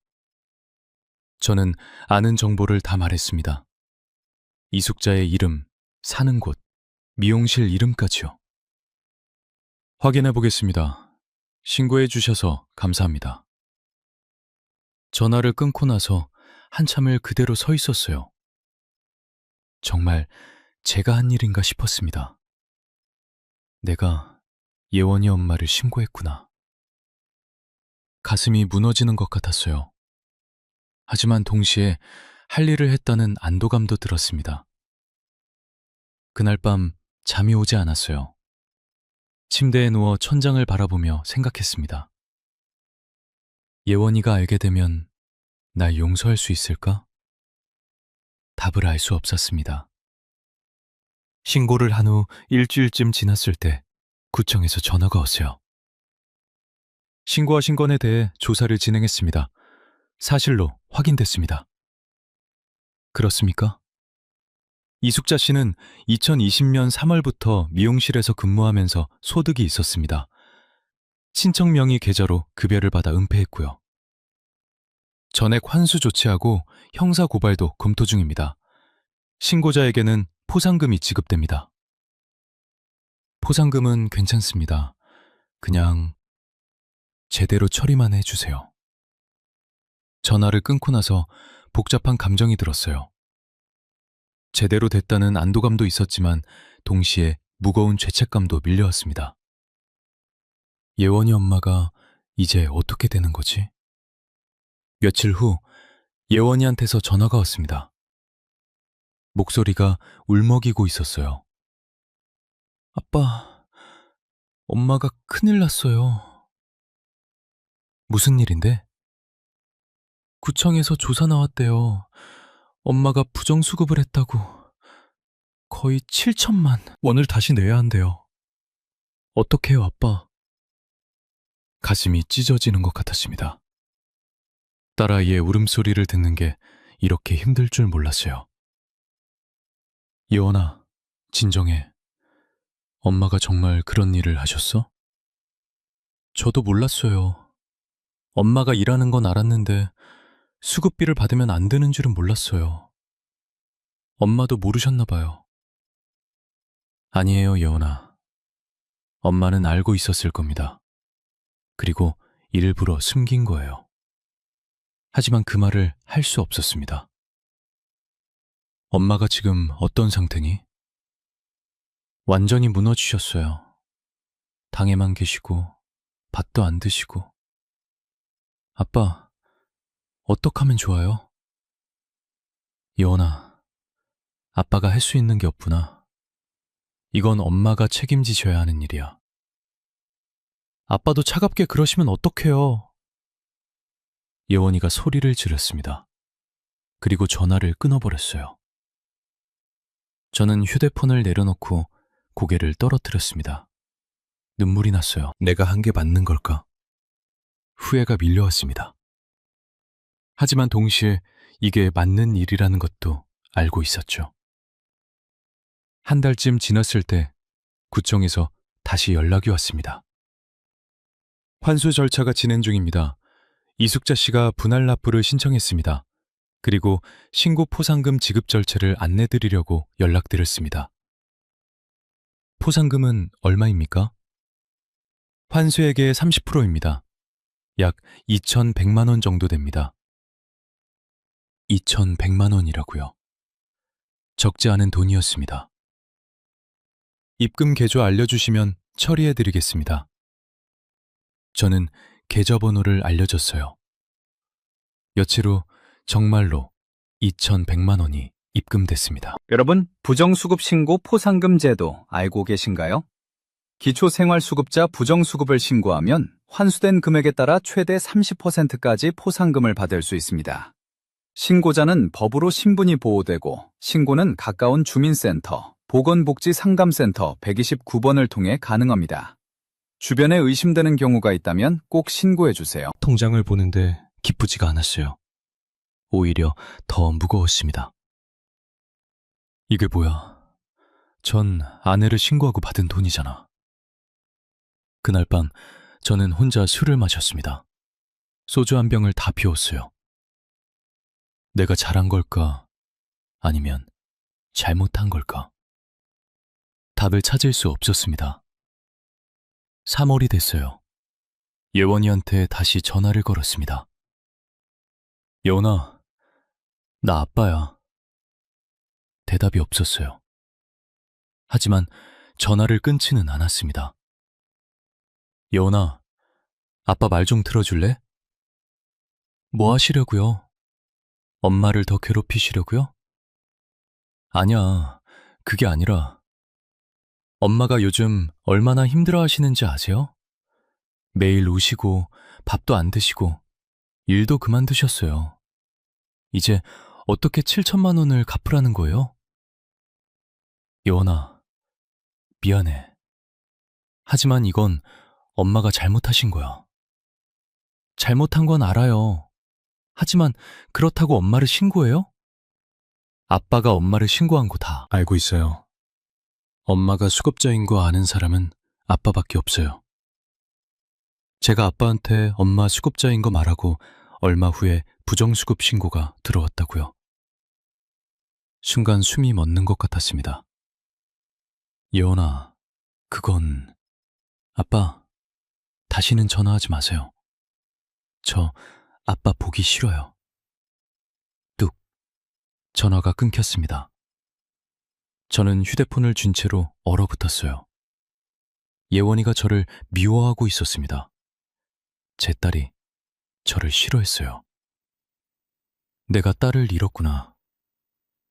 저는 아는 정보를 다 말했습니다. 이숙자의 이름, 사는 곳, 미용실 이름까지요. 확인해 보겠습니다. 신고해 주셔서 감사합니다. 전화를 끊고 나서 한참을 그대로 서 있었어요. 정말 제가 한 일인가 싶었습니다. 내가 예원이 엄마를 신고했구나. 가슴이 무너지는 것 같았어요. 하지만 동시에 할 일을 했다는 안도감도 들었습니다. 그날 밤 잠이 오지 않았어요. 침대에 누워 천장을 바라보며 생각했습니다. 예원이가 알게 되면 날 용서할 수 있을까? 답을 알 수 없었습니다. 신고를 한 후 일주일쯤 지났을 때 구청에서 전화가 왔어요. 신고하신 건에 대해 조사를 진행했습니다. 사실로 확인됐습니다. 그렇습니까? 이숙자 씨는 2020년 3월부터 미용실에서 근무하면서 소득이 있었습니다. 친척 명의 계좌로 급여를 받아 은폐했고요. 전액 환수 조치하고 형사 고발도 검토 중입니다. 신고자에게는 포상금이 지급됩니다. 포상금은 괜찮습니다. 그냥 제대로 처리만 해주세요. 전화를 끊고 나서 복잡한 감정이 들었어요. 제대로 됐다는 안도감도 있었지만 동시에 무거운 죄책감도 밀려왔습니다. 예원이 엄마가 이제 어떻게 되는 거지? 며칠 후 예원이한테서 전화가 왔습니다. 목소리가 울먹이고 있었어요. 아빠, 엄마가 큰일 났어요. 무슨 일인데? 구청에서 조사 나왔대요. 엄마가 부정수급을 했다고. 거의 7천만 원을 다시 내야 한대요. 어떡해요, 아빠? 가슴이 찢어지는 것 같았습니다. 딸아이의 울음소리를 듣는 게 이렇게 힘들 줄 몰랐어요. 예원아, 진정해. 엄마가 정말 그런 일을 하셨어? 저도 몰랐어요. 엄마가 일하는 건 알았는데 수급비를 받으면 안 되는 줄은 몰랐어요. 엄마도 모르셨나 봐요. 아니에요, 예원아. 엄마는 알고 있었을 겁니다. 그리고 일부러 숨긴 거예요. 하지만 그 말을 할 수 없었습니다. 엄마가 지금 어떤 상태니? 완전히 무너지셨어요. 당에만 계시고 밥도 안 드시고. 아빠, 어떡하면 좋아요? 예원아, 아빠가 할 수 있는 게 없구나. 이건 엄마가 책임지셔야 하는 일이야. 아빠도 차갑게 그러시면 어떡해요? 예원이가 소리를 지르습니다. 그리고 전화를 끊어버렸어요. 저는 휴대폰을 내려놓고 고개를 떨어뜨렸습니다. 눈물이 났어요. 내가 한 게 맞는 걸까? 후회가 밀려왔습니다. 하지만 동시에 이게 맞는 일이라는 것도 알고 있었죠. 한 달쯤 지났을 때 구청에서 다시 연락이 왔습니다. 환수 절차가 진행 중입니다. 이숙자 씨가 분할 납부를 신청했습니다. 그리고 신고 포상금 지급 절차를 안내드리려고 연락드렸습니다. 포상금은 얼마입니까? 환수액의 30%입니다. 약 2,100만 원 정도 됩니다. 2,100만 원이라고요. 적지 않은 돈이었습니다. 입금 계좌 알려주시면 처리해드리겠습니다. 저는 계좌번호를 알려줬어요. 며칠 후 정말로 2,100만 원이 입금됐습니다. 여러분, 부정수급 신고 포상금 제도 알고 계신가요? 기초생활수급자 부정수급을 신고하면 환수된 금액에 따라 최대 30%까지 포상금을 받을 수 있습니다. 신고자는 법으로 신분이 보호되고 신고는 가까운 주민센터, 보건복지상담센터 129번을 통해 가능합니다. 주변에 의심되는 경우가 있다면 꼭 신고해주세요. 통장을 보는데 기쁘지가 않았어요. 오히려 더 무거웠습니다. 이게 뭐야? 전 아내를 신고하고 받은 돈이잖아. 그날 밤 저는 혼자 술을 마셨습니다. 소주 한 병을 다 비웠어요. 내가 잘한 걸까? 아니면 잘못한 걸까? 답을 찾을 수 없었습니다. 3월이 됐어요. 예원이한테 다시 전화를 걸었습니다. 예원아, 나 아빠야. 대답이 없었어요. 하지만 전화를 끊지는 않았습니다. 예원아, 아빠 말 좀 들어줄래? 뭐 하시려고요? 엄마를 더 괴롭히시려고요? 아니야, 그게 아니라 엄마가 요즘 얼마나 힘들어 하시는지 아세요? 매일 우시고 밥도 안 드시고 일도 그만두셨어요. 이제 어떻게 7천만 원을 갚으라는 거예요? 예원아, 미안해. 하지만 이건 엄마가 잘못하신 거야. 잘못한 건 알아요. 하지만 그렇다고 엄마를 신고해요? 아빠가 엄마를 신고한 거 다 알고 있어요. 엄마가 수급자인 거 아는 사람은 아빠밖에 없어요. 제가 아빠한테 엄마 수급자인 거 말하고 얼마 후에 부정수급 신고가 들어왔다고요. 순간 숨이 멎는 것 같았습니다. 예원아, 그건... 아빠, 다시는 전화하지 마세요. 저 아빠 보기 싫어요. 뚝. 전화가 끊겼습니다. 저는 휴대폰을 쥔 채로 얼어붙었어요. 예원이가 저를 미워하고 있었습니다. 제 딸이 저를 싫어했어요. 내가 딸을 잃었구나.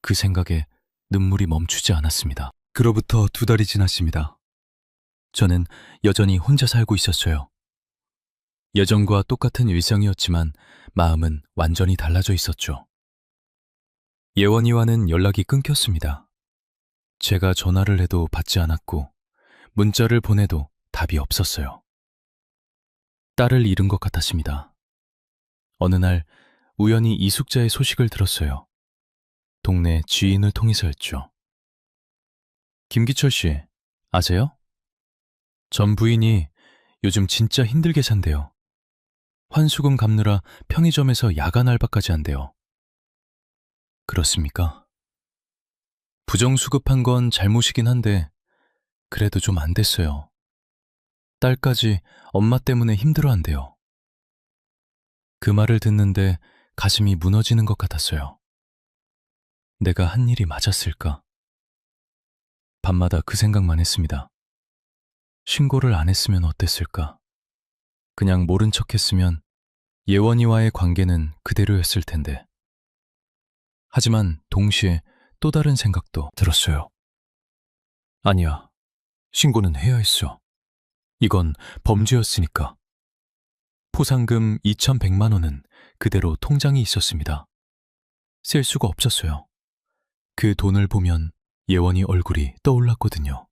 그 생각에 눈물이 멈추지 않았습니다. 그로부터 2달이 지났습니다. 저는 여전히 혼자 살고 있었어요. 예전과 똑같은 일상이었지만 마음은 완전히 달라져 있었죠. 예원이와는 연락이 끊겼습니다. 제가 전화를 해도 받지 않았고 문자를 보내도 답이 없었어요. 딸을 잃은 것 같았습니다. 어느 날 우연히 이숙자의 소식을 들었어요. 동네 지인을 통해서였죠. 김기철 씨, 아세요? 전 부인이 요즘 진짜 힘들게 산대요. 환수금 갚느라 편의점에서 야간 알바까지 한대요. 그렇습니까? 부정수급한 건 잘못이긴 한데 그래도 좀 안 됐어요. 딸까지 엄마 때문에 힘들어한대요. 그 말을 듣는데 가슴이 무너지는 것 같았어요. 내가 한 일이 맞았을까? 밤마다 그 생각만 했습니다. 신고를 안 했으면 어땠을까? 그냥 모른 척 했으면 예원이와의 관계는 그대로였을 텐데. 하지만 동시에 또 다른 생각도 들었어요. 아니야, 신고는 해야 했어. 이건 범죄였으니까. 포상금 2,100만 원은 그대로 통장에 있었습니다. 쓸 수가 없었어요. 그 돈을 보면 예원이 얼굴이 떠올랐거든요.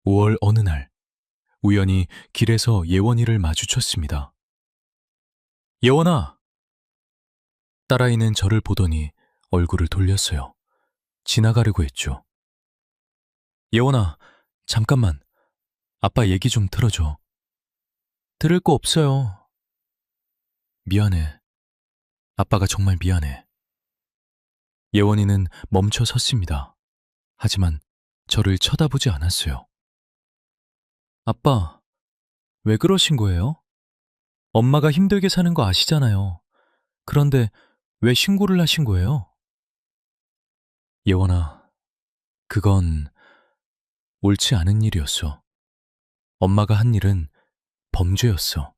5월 어느 날 우연히 길에서 예원이를 마주쳤습니다. 예원아! 딸아이는 저를 보더니 얼굴을 돌렸어요. 지나가려고 했죠. 예원아, 잠깐만. 아빠 얘기 좀 들어줘. 들을 거 없어요. 미안해. 아빠가 정말 미안해. 예원이는 멈춰 섰습니다. 하지만 저를 쳐다보지 않았어요. 아빠, 왜 그러신 거예요? 엄마가 힘들게 사는 거 아시잖아요. 그런데 왜 신고를 하신 거예요? 예원아, 그건 옳지 않은 일이었어. 엄마가 한 일은 범죄였어.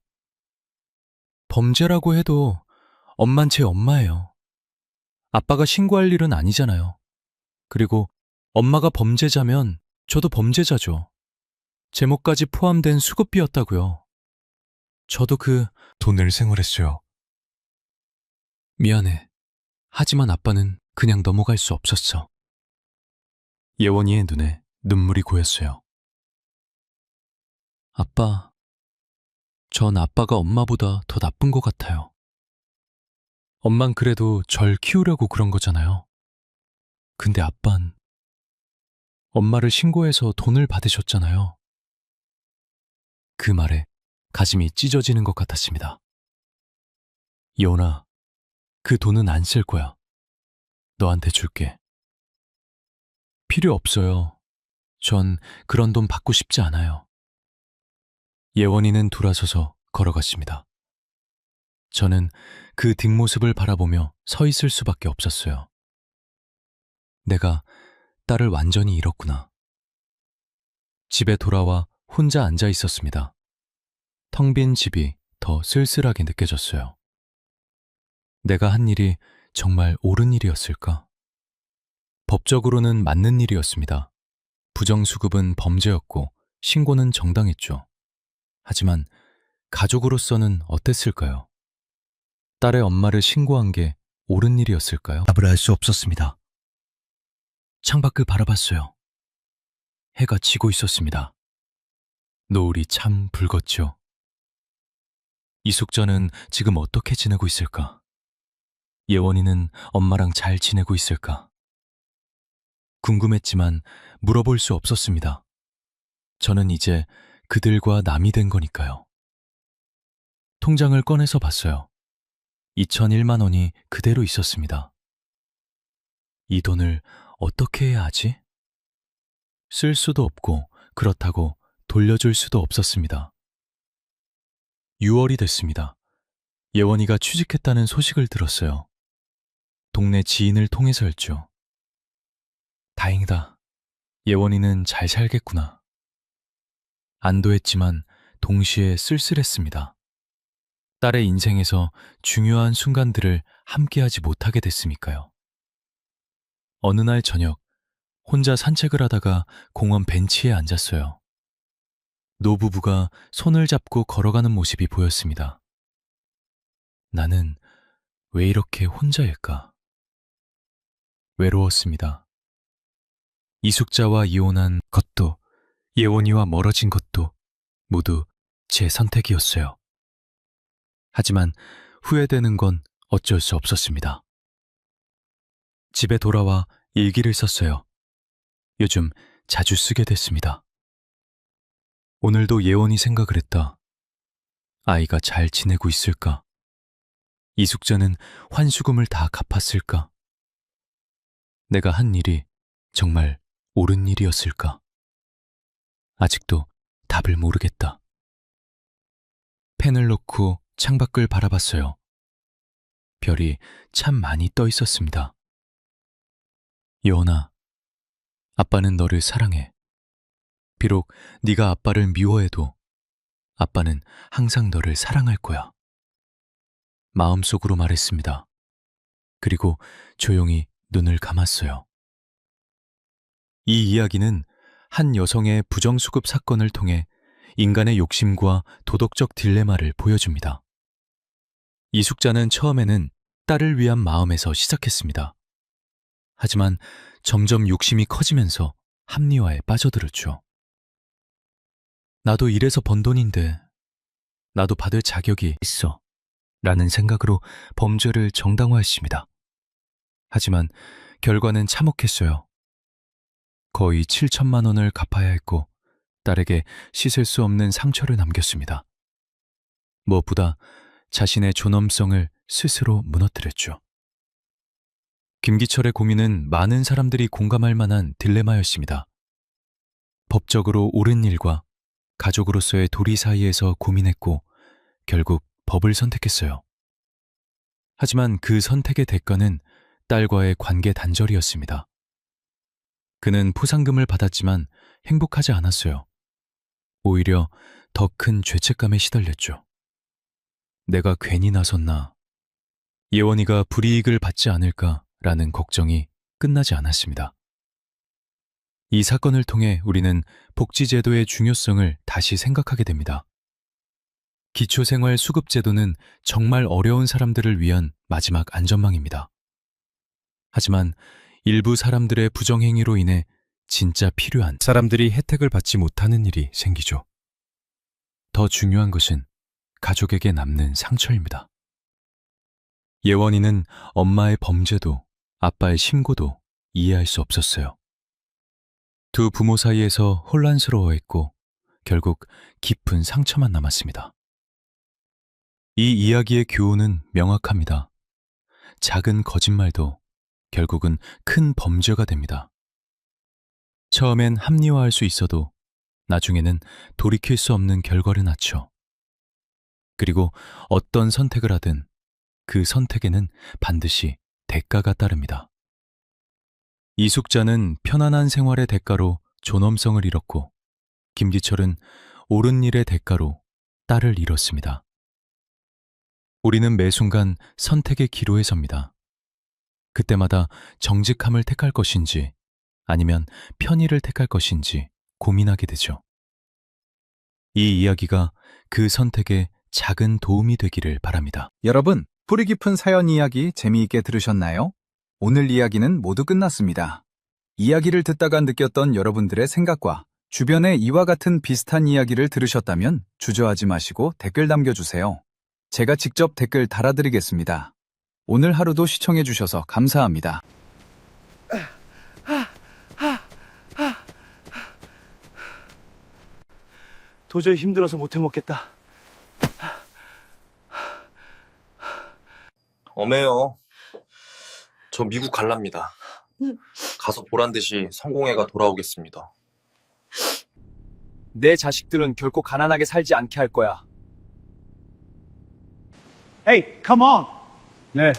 범죄라고 해도 엄만 제 엄마예요. 아빠가 신고할 일은 아니잖아요. 그리고 엄마가 범죄자면 저도 범죄자죠. 제목까지 포함된 수급비였다고요. 저도 그 돈을 생활했어요. 미안해. 하지만 아빠는 그냥 넘어갈 수 없었어. 예원이의 눈에 눈물이 고였어요. 아빠, 전 아빠가 엄마보다 더 나쁜 것 같아요. 엄만 그래도 절 키우려고 그런 거잖아요. 근데 아빤 엄마를 신고해서 돈을 받으셨잖아요. 그 말에 가슴이 찢어지는 것 같았습니다. 예원아, 그 돈은 안 쓸 거야. 너한테 줄게. 필요 없어요. 전 그런 돈 받고 싶지 않아요. 예원이는 돌아서서 걸어갔습니다. 저는 그 뒷모습을 바라보며 서 있을 수밖에 없었어요. 내가 딸을 완전히 잃었구나. 집에 돌아와 혼자 앉아 있었습니다. 텅 빈 집이 더 쓸쓸하게 느껴졌어요. 내가 한 일이 정말 옳은 일이었을까? 법적으로는 맞는 일이었습니다. 부정수급은 범죄였고 신고는 정당했죠. 하지만 가족으로서는 어땠을까요? 딸의 엄마를 신고한 게 옳은 일이었을까요? 답을 알 수 없었습니다. 창밖을 바라봤어요. 해가 지고 있었습니다. 노을이 참 붉었죠. 이숙자는 지금 어떻게 지내고 있을까? 예원이는 엄마랑 잘 지내고 있을까? 궁금했지만 물어볼 수 없었습니다. 저는 이제 그들과 남이 된 거니까요. 통장을 꺼내서 봤어요. 2001만 원이 그대로 있었습니다. 이 돈을 어떻게 해야 하지? 쓸 수도 없고 그렇다고 돌려줄 수도 없었습니다. 6월이 됐습니다. 예원이가 취직했다는 소식을 들었어요. 동네 지인을 통해서였죠. 다행이다. 예원이는 잘 살겠구나. 안도했지만 동시에 쓸쓸했습니다. 딸의 인생에서 중요한 순간들을 함께하지 못하게 됐으니까요. 어느 날 저녁, 혼자 산책을 하다가 공원 벤치에 앉았어요. 노부부가 손을 잡고 걸어가는 모습이 보였습니다. 나는 왜 이렇게 혼자일까? 외로웠습니다. 이숙자와 이혼한 것도 예원이와 멀어진 것도 모두 제 선택이었어요. 하지만 후회되는 건 어쩔 수 없었습니다. 집에 돌아와 일기를 썼어요. 요즘 자주 쓰게 됐습니다. 오늘도 예원이 생각을 했다. 아이가 잘 지내고 있을까? 이숙자는 환수금을 다 갚았을까? 내가 한 일이 정말 옳은 일이었을까? 아직도 답을 모르겠다. 펜을 놓고 창밖을 바라봤어요. 별이 참 많이 떠 있었습니다. 예원아, 아빠는 너를 사랑해. 비록 네가 아빠를 미워해도 아빠는 항상 너를 사랑할 거야. 마음속으로 말했습니다. 그리고 조용히 눈을 감았어요. 이 이야기는 한 여성의 부정수급 사건을 통해 인간의 욕심과 도덕적 딜레마를 보여줍니다. 이숙자는 처음에는 딸을 위한 마음에서 시작했습니다. 하지만 점점 욕심이 커지면서 합리화에 빠져들었죠. 나도 일해서 번 돈인데 나도 받을 자격이 있어 라는 생각으로 범죄를 정당화했습니다. 하지만 결과는 참혹했어요. 거의 7천만 원을 갚아야 했고 딸에게 씻을 수 없는 상처를 남겼습니다. 무엇보다 자신의 존엄성을 스스로 무너뜨렸죠. 김기철의 고민은 많은 사람들이 공감할 만한 딜레마였습니다. 법적으로 옳은 일과 가족으로서의 도리 사이에서 고민했고 결국 법을 선택했어요. 하지만 그 선택의 대가는 딸과의 관계 단절이었습니다. 그는 포상금을 받았지만 행복하지 않았어요. 오히려 더 큰 죄책감에 시달렸죠. 내가 괜히 나섰나? 예원이가 불이익을 받지 않을까라는 걱정이 끝나지 않았습니다. 이 사건을 통해 우리는 복지제도의 중요성을 다시 생각하게 됩니다. 기초생활수급제도는 정말 어려운 사람들을 위한 마지막 안전망입니다. 하지만 일부 사람들의 부정행위로 인해 진짜 필요한 사람들이 혜택을 받지 못하는 일이 생기죠. 더 중요한 것은 가족에게 남는 상처입니다. 예원이는 엄마의 범죄도 아빠의 신고도 이해할 수 없었어요. 두 부모 사이에서 혼란스러워했고 결국 깊은 상처만 남았습니다. 이 이야기의 교훈은 명확합니다. 작은 거짓말도 결국은 큰 범죄가 됩니다. 처음엔 합리화할 수 있어도 나중에는 돌이킬 수 없는 결과를 낳죠. 그리고 어떤 선택을 하든 그 선택에는 반드시 대가가 따릅니다. 이숙자는 편안한 생활의 대가로 존엄성을 잃었고 김기철은 옳은 일의 대가로 딸을 잃었습니다. 우리는 매 순간 선택의 기로에 섭니다. 그때마다 정직함을 택할 것인지 아니면 편의를 택할 것인지 고민하게 되죠. 이 이야기가 그 선택에 작은 도움이 되기를 바랍니다. 여러분, 뿌리 깊은 사연 이야기 재미있게 들으셨나요? 오늘 이야기는 모두 끝났습니다. 이야기를 듣다가 느꼈던 여러분들의 생각과 주변에 이와 같은 비슷한 이야기를 들으셨다면 주저하지 마시고 댓글 남겨주세요. 제가 직접 댓글 달아드리겠습니다. 오늘 하루도 시청해주셔서 감사합니다. 도저히 힘들어서 못 해먹겠다. 엄해요. 저 미국 갈랍니다. 가서 보란 듯이 성공회가 돌아오겠습니다. 내 자식들은 결코 가난하게 살지 않게 할 거야. Hey, come on. 네.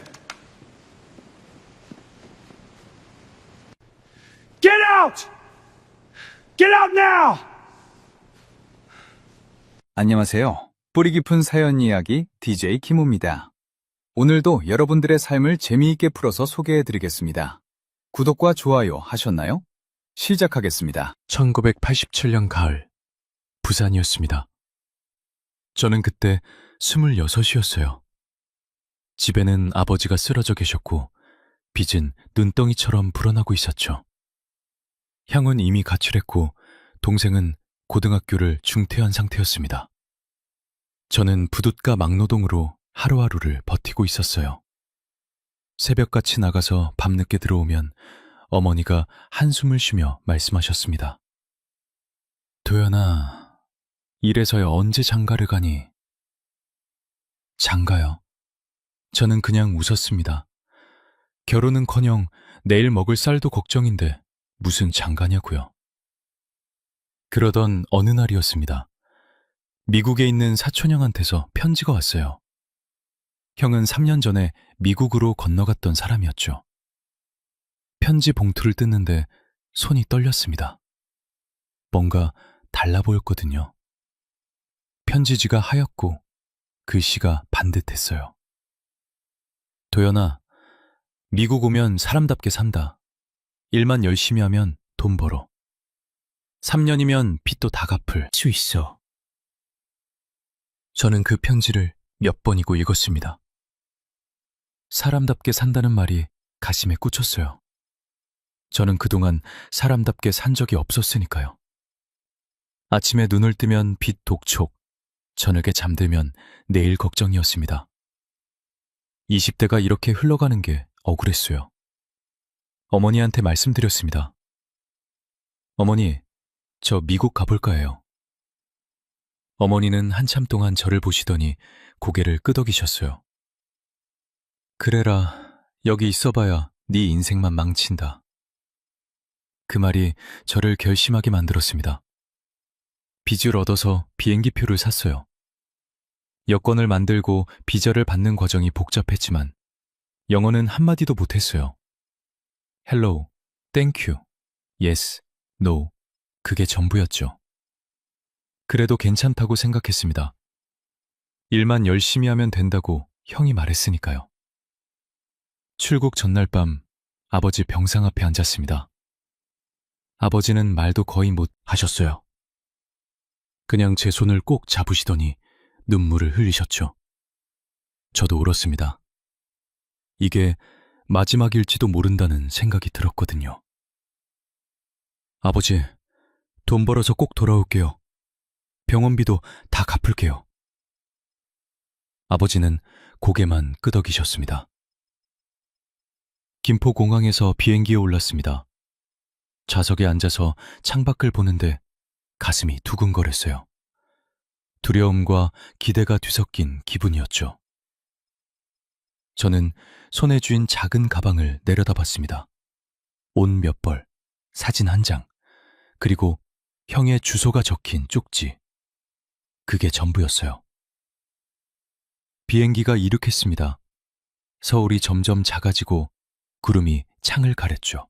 Get out! Get out now! 안녕하세요. 뿌리 깊은 사연 이야기 DJ 키모입니다. 오늘도 여러분들의 삶을 재미있게 풀어서 소개해드리겠습니다. 구독과 좋아요 하셨나요? 시작하겠습니다. 1987년 가을, 부산이었습니다. 저는 그때 26이었어요. 집에는 아버지가 쓰러져 계셨고 빚은 눈덩이처럼 불어나고 있었죠. 형은 이미 가출했고 동생은 고등학교를 중퇴한 상태였습니다. 저는 부둣가 막노동으로 하루하루를 버티고 있었어요. 새벽같이 나가서 밤늦게 들어오면 어머니가 한숨을 쉬며 말씀하셨습니다. 도연아, 이래서야 언제 장가를 가니? 장가요? 저는 그냥 웃었습니다. 결혼은커녕 내일 먹을 쌀도 걱정인데 무슨 장가냐고요. 그러던 어느 날이었습니다. 미국에 있는 사촌형한테서 편지가 왔어요. 형은 3년 전에 미국으로 건너갔던 사람이었죠. 편지 봉투를 뜯는데 손이 떨렸습니다. 뭔가 달라 보였거든요. 편지지가 하얗고 글씨가 반듯했어요. 도연아, 미국 오면 사람답게 산다. 일만 열심히 하면 돈 벌어. 3년이면 빚도 다 갚을 수 있어. 저는 그 편지를 몇 번이고 읽었습니다. 사람답게 산다는 말이 가슴에 꽂혔어요. 저는 그동안 사람답게 산 적이 없었으니까요. 아침에 눈을 뜨면 빚 독촉, 저녁에 잠들면 내일 걱정이었습니다. 20대가 이렇게 흘러가는 게 억울했어요. 어머니한테 말씀드렸습니다. 어머니, 저 미국 가볼까 해요. 어머니는 한참 동안 저를 보시더니 고개를 끄덕이셨어요. 그래라, 여기 있어봐야 네 인생만 망친다. 그 말이 저를 결심하게 만들었습니다. 빚을 얻어서 비행기표를 샀어요. 여권을 만들고 비자를 받는 과정이 복잡했지만 영어는 한마디도 못했어요. Hello, Thank you, Yes, No, 그게 전부였죠. 그래도 괜찮다고 생각했습니다. 일만 열심히 하면 된다고 형이 말했으니까요. 출국 전날 밤 아버지 병상 앞에 앉았습니다. 아버지는 말도 거의 못 하셨어요. 그냥 제 손을 꼭 잡으시더니 눈물을 흘리셨죠. 저도 울었습니다. 이게 마지막일지도 모른다는 생각이 들었거든요. 아버지, 돈 벌어서 꼭 돌아올게요. 병원비도 다 갚을게요. 아버지는 고개만 끄덕이셨습니다. 김포공항에서 비행기에 올랐습니다. 좌석에 앉아서 창밖을 보는데 가슴이 두근거렸어요. 두려움과 기대가 뒤섞인 기분이었죠. 저는 손에 쥔 작은 가방을 내려다봤습니다. 옷 몇 벌, 사진 한 장, 그리고 형의 주소가 적힌 쪽지. 그게 전부였어요. 비행기가 이륙했습니다. 서울이 점점 작아지고 구름이 창을 가렸죠.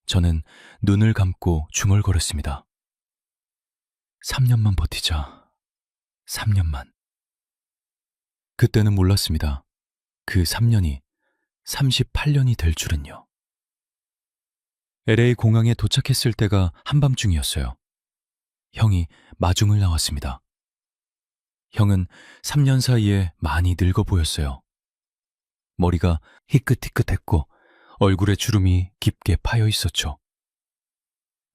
저는 눈을 감고 중얼거렸습니다. 3년만 버티자. 3년만. 그때는 몰랐습니다. 그 3년이 38년이 될 줄은요. LA 공항에 도착했을 때가 한밤중이었어요. 형이 마중을 나왔습니다. 형은 3년 사이에 많이 늙어 보였어요. 머리가 희끗희끗했고 얼굴에 주름이 깊게 파여 있었죠.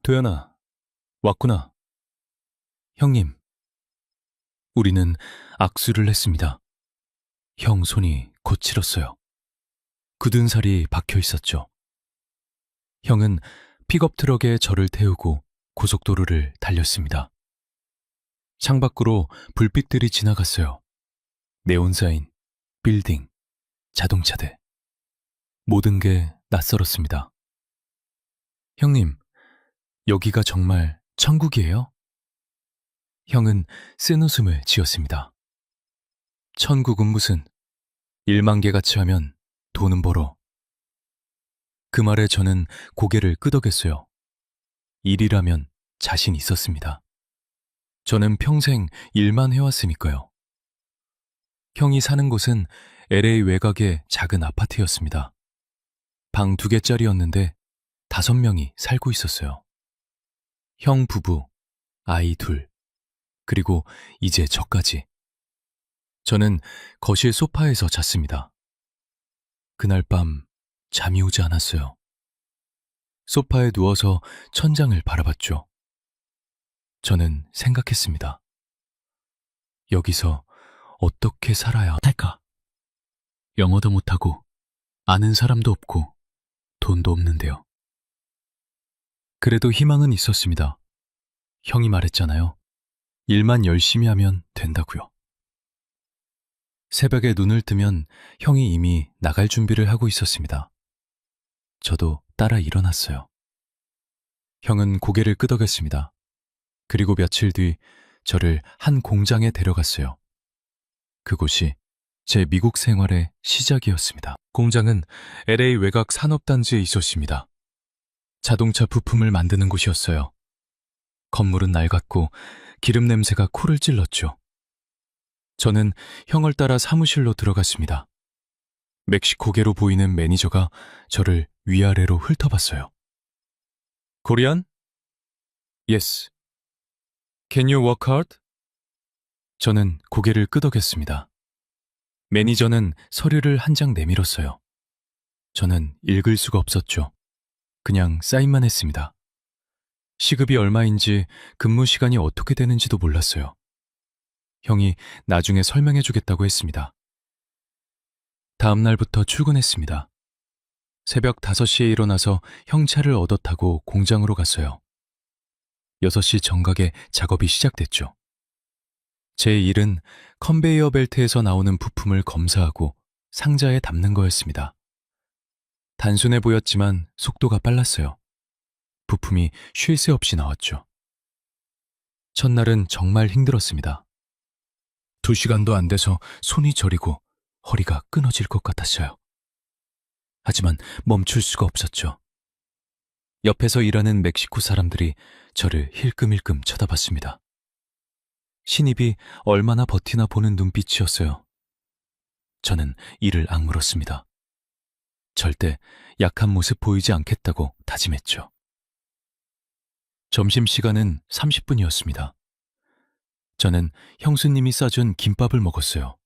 도연아, 왔구나. 형님. 우리는 악수를 했습니다. 형 손이 거칠었어요. 굳은 살이 박혀 있었죠. 형은 픽업 트럭에 저를 태우고 고속도로를 달렸습니다. 창밖으로 불빛들이 지나갔어요. 네온사인, 빌딩, 자동차들. 모든 게 낯설었습니다. 형님, 여기가 정말 천국이에요? 형은 쓴 웃음을 지었습니다. 천국은 무슨, 1만 개같이 하면 돈은 벌어. 그 말에 저는 고개를 끄덕였어요. 일이라면 자신 있었습니다. 저는 평생 일만 해왔으니까요. 형이 사는 곳은 LA 외곽의 작은 아파트였습니다. 방 2개짜리였는데 5명이 살고 있었어요. 형 부부, 아이 둘, 그리고 이제 저까지. 저는 거실 소파에서 잤습니다. 그날 밤 잠이 오지 않았어요. 소파에 누워서 천장을 바라봤죠. 저는 생각했습니다. 여기서 어떻게 살아야 할까? 영어도 못하고 아는 사람도 없고 돈도 없는데요. 그래도 희망은 있었습니다. 형이 말했잖아요. 일만 열심히 하면 된다고요. 새벽에 눈을 뜨면 형이 이미 나갈 준비를 하고 있었습니다. 저도 따라 일어났어요. 형은 고개를 끄덕였습니다. 그리고 며칠 뒤 저를 한 공장에 데려갔어요. 그곳이 제 미국 생활의 시작이었습니다. 공장은 LA 외곽 산업단지에 있었습니다. 자동차 부품을 만드는 곳이었어요. 건물은 낡았고 기름 냄새가 코를 찔렀죠. 저는 형을 따라 사무실로 들어갔습니다. 멕시코계로 보이는 매니저가 저를 위아래로 훑어봤어요. Korean? Yes. Can you work hard? 저는 고개를 끄덕였습니다. 매니저는 서류를 한 장 내밀었어요. 저는 읽을 수가 없었죠. 그냥 사인만 했습니다. 시급이 얼마인지 근무 시간이 어떻게 되는지도 몰랐어요. 형이 나중에 설명해 주겠다고 했습니다. 다음 날부터 출근했습니다. 새벽 5시에 일어나서 형 차를 얻어 타고 공장으로 갔어요. 6시 정각에 작업이 시작됐죠. 제 일은 컨베이어 벨트에서 나오는 부품을 검사하고 상자에 담는 거였습니다. 단순해 보였지만 속도가 빨랐어요. 부품이 쉴 새 없이 나왔죠. 첫날은 정말 힘들었습니다. 2시간도 안 돼서 손이 저리고 허리가 끊어질 것 같았어요. 하지만 멈출 수가 없었죠. 옆에서 일하는 멕시코 사람들이 저를 힐끔힐끔 쳐다봤습니다. 신입이 얼마나 버티나 보는 눈빛이었어요. 저는 이를 악물었습니다. 절대 약한 모습 보이지 않겠다고 다짐했죠. 점심시간은 30분이었습니다. 저는 형수님이 싸준 김밥을 먹었어요.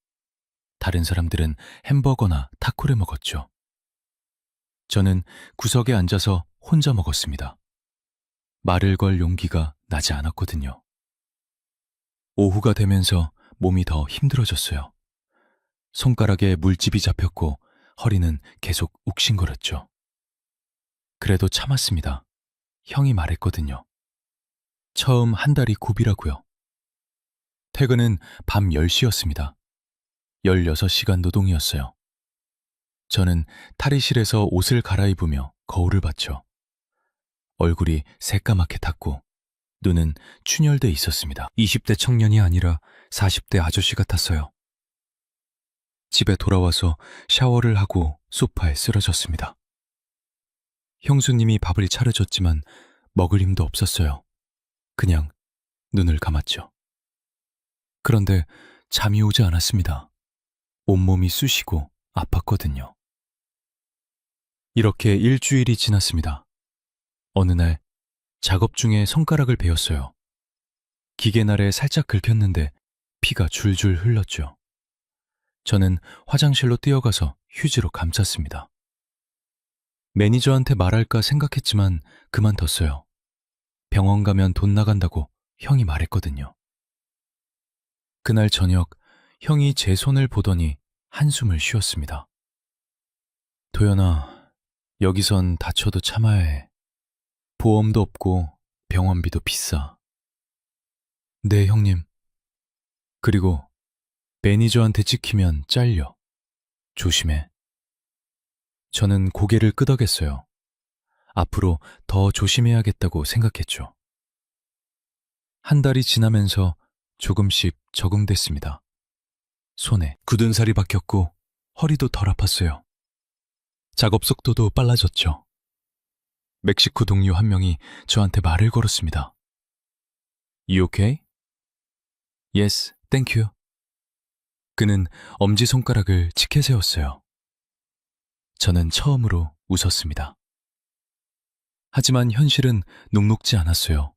다른 사람들은 햄버거나 타코를 먹었죠. 저는 구석에 앉아서 혼자 먹었습니다. 말을 걸 용기가 나지 않았거든요. 오후가 되면서 몸이 더 힘들어졌어요. 손가락에 물집이 잡혔고 허리는 계속 욱신거렸죠. 그래도 참았습니다. 형이 말했거든요. 처음 한 달이 고비라고요. 퇴근은 밤 10시였습니다. 16시간 노동이었어요. 저는 탈의실에서 옷을 갈아입으며 거울을 봤죠. 얼굴이 새까맣게 탔고 눈은 충혈돼 있었습니다. 20대 청년이 아니라 40대 아저씨 같았어요. 집에 돌아와서 샤워를 하고 소파에 쓰러졌습니다. 형수님이 밥을 차려줬지만 먹을 힘도 없었어요. 그냥 눈을 감았죠. 그런데 잠이 오지 않았습니다. 온몸이 쑤시고 아팠거든요. 이렇게 일주일이 지났습니다. 어느 날 작업 중에 손가락을 베었어요. 기계날에 살짝 긁혔는데 피가 줄줄 흘렀죠. 저는 화장실로 뛰어가서 휴지로 감쌌습니다. 매니저한테 말할까 생각했지만 그만뒀어요. 병원 가면 돈 나간다고 형이 말했거든요. 그날 저녁 형이 제 손을 보더니 한숨을 쉬었습니다. 도연아, 여기선 다쳐도 참아야 해. 보험도 없고 병원비도 비싸. 네, 형님. 그리고 매니저한테 찍히면 잘려. 조심해. 저는 고개를 끄덕였어요. 앞으로 더 조심해야겠다고 생각했죠. 한 달이 지나면서 조금씩 적응됐습니다. 손에 굳은 살이 박혔고 허리도 덜 아팠어요. 작업 속도도 빨라졌죠. 멕시코 동료 한 명이 저한테 말을 걸었습니다. You okay? Yes, thank you. 그는 엄지손가락을 치켜 세웠어요. 저는 처음으로 웃었습니다. 하지만 현실은 녹록지 않았어요.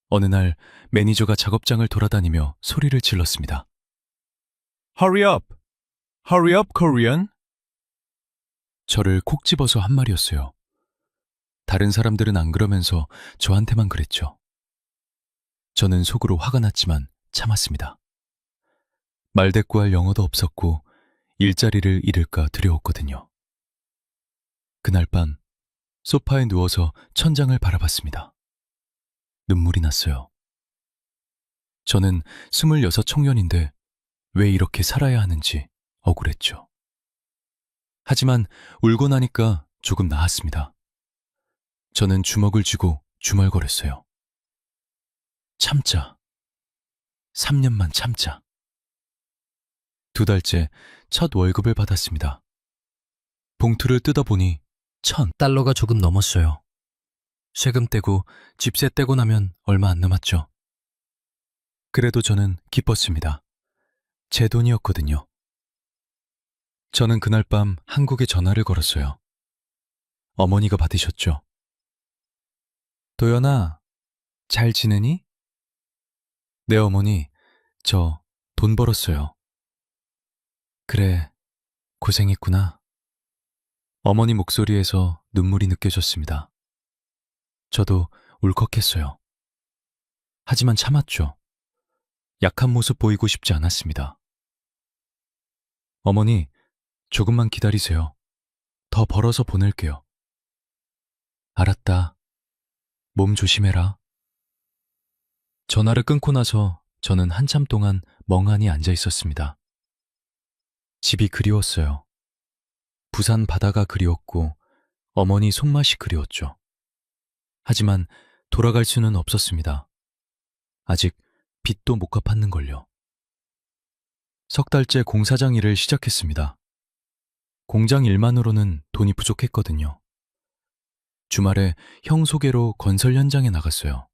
어느 날 매니저가 작업장을 돌아다니며 소리를 질렀습니다. Hurry up! Hurry up, Korean! 저를 콕 집어서 한 말이었어요. 다른 사람들은 안 그러면서 저한테만 그랬죠. 저는 속으로 화가 났지만 참았습니다. 말대꾸할 영어도 없었고 일자리를 잃을까 두려웠거든요. 그날 밤 소파에 누워서 천장을 바라봤습니다. 눈물이 났어요. 저는 26 청년인데 왜 이렇게 살아야 하는지 억울했죠. 하지만 울고 나니까 조금 나았습니다. 저는 주먹을 쥐고 중얼거렸어요. 참자. 3년만 참자. 2달째 첫 월급을 받았습니다. 봉투를 뜯어보니 $1,000가 조금 넘었어요. 세금 떼고 집세 떼고 나면 얼마 안 남았죠. 그래도 저는 기뻤습니다. 제 돈이었거든요. 저는 그날 밤 한국에 전화를 걸었어요. 어머니가 받으셨죠. 도연아, 잘 지내니? 네, 어머니, 저 돈 벌었어요. 그래, 고생했구나. 어머니 목소리에서 눈물이 느껴졌습니다. 저도 울컥했어요. 하지만 참았죠. 약한 모습 보이고 싶지 않았습니다. 어머니, 조금만 기다리세요. 더 벌어서 보낼게요. 알았다. 몸 조심해라. 전화를 끊고 나서 저는 한참 동안 멍하니 앉아 있었습니다. 집이 그리웠어요. 부산 바다가 그리웠고 어머니 손맛이 그리웠죠. 하지만 돌아갈 수는 없었습니다. 아직 빚도 못 갚았는걸요. 3달째 공사장 일을 시작했습니다. 공장 일만으로는 돈이 부족했거든요. 주말에 형 소개로 건설 현장에 나갔어요.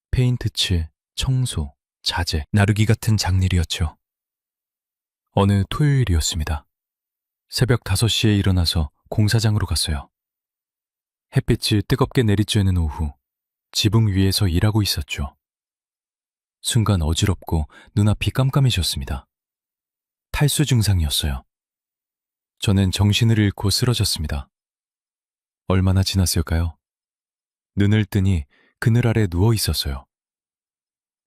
페인트 칠, 청소, 자재, 나르기 같은 장일이었죠. 어느 토요일이었습니다. 새벽 5시에 일어나서 공사장으로 갔어요. 햇빛이 뜨겁게 내리쬐는 오후, 지붕 위에서 일하고 있었죠. 순간 어지럽고 눈앞이 깜깜해졌습니다. 탈수 증상이었어요. 저는 정신을 잃고 쓰러졌습니다. 얼마나 지났을까요? 눈을 뜨니 그늘 아래 누워 있었어요.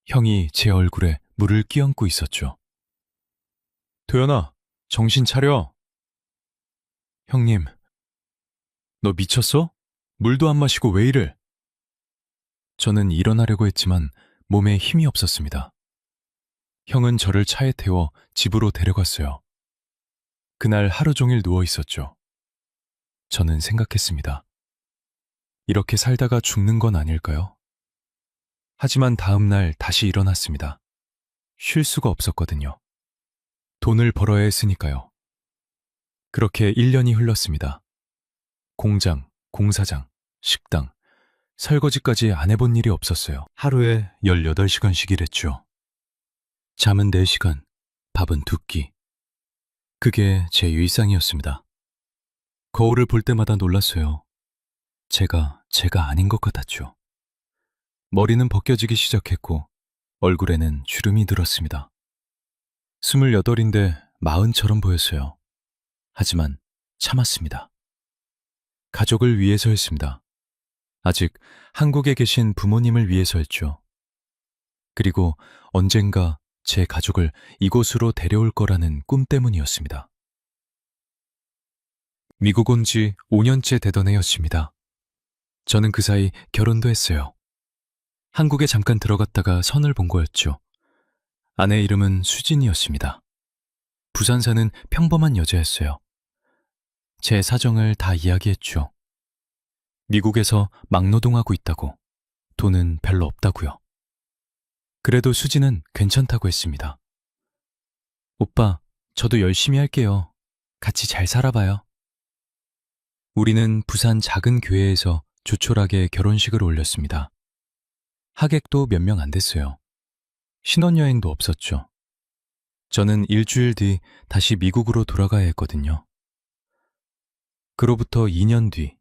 형이 제 얼굴에 물을 끼얹고 있었죠. 도연아, 정신 차려. 형님, 너 미쳤어? 물도 안 마시고 왜 이래? 저는 일어나려고 했지만 몸에 힘이 없었습니다. 형은 저를 차에 태워 집으로 데려갔어요. 그날 하루 종일 누워 있었죠. 저는 생각했습니다. 이렇게 살다가 죽는 건 아닐까요? 하지만 다음 날 다시 일어났습니다. 쉴 수가 없었거든요. 돈을 벌어야 했으니까요. 그렇게 1년이 흘렀습니다. 공장, 공사장, 식당, 설거지까지 안 해본 일이 없었어요. 하루에 18시간씩 일했죠. 잠은 4시간, 밥은 2끼. 그게 제 일상이었습니다. 거울을 볼 때마다 놀랐어요. 제가 아닌 것 같았죠. 머리는 벗겨지기 시작했고 얼굴에는 주름이 들었습니다. 28인데 40처럼 보였어요. 하지만 참았습니다. 가족을 위해서였습니다. 아직 한국에 계신 부모님을 위해서였죠. 그리고 언젠가 제 가족을 이곳으로 데려올 거라는 꿈 때문이었습니다. 미국 온 지 5년째 되던 해였습니다. 저는 그 사이 결혼도 했어요. 한국에 잠깐 들어갔다가 선을 본 거였죠. 아내 이름은 수진이었습니다. 부산 사는 평범한 여자였어요. 제 사정을 다 이야기했죠. 미국에서 막노동하고 있다고, 돈은 별로 없다고요. 그래도 수진은 괜찮다고 했습니다. 오빠, 저도 열심히 할게요. 같이 잘 살아봐요. 우리는 부산 작은 교회에서 조촐하게 결혼식을 올렸습니다. 하객도 몇 명 안 됐어요. 신혼여행도 없었죠. 저는 일주일 뒤 다시 미국으로 돌아가야 했거든요. 그로부터 2년 뒤,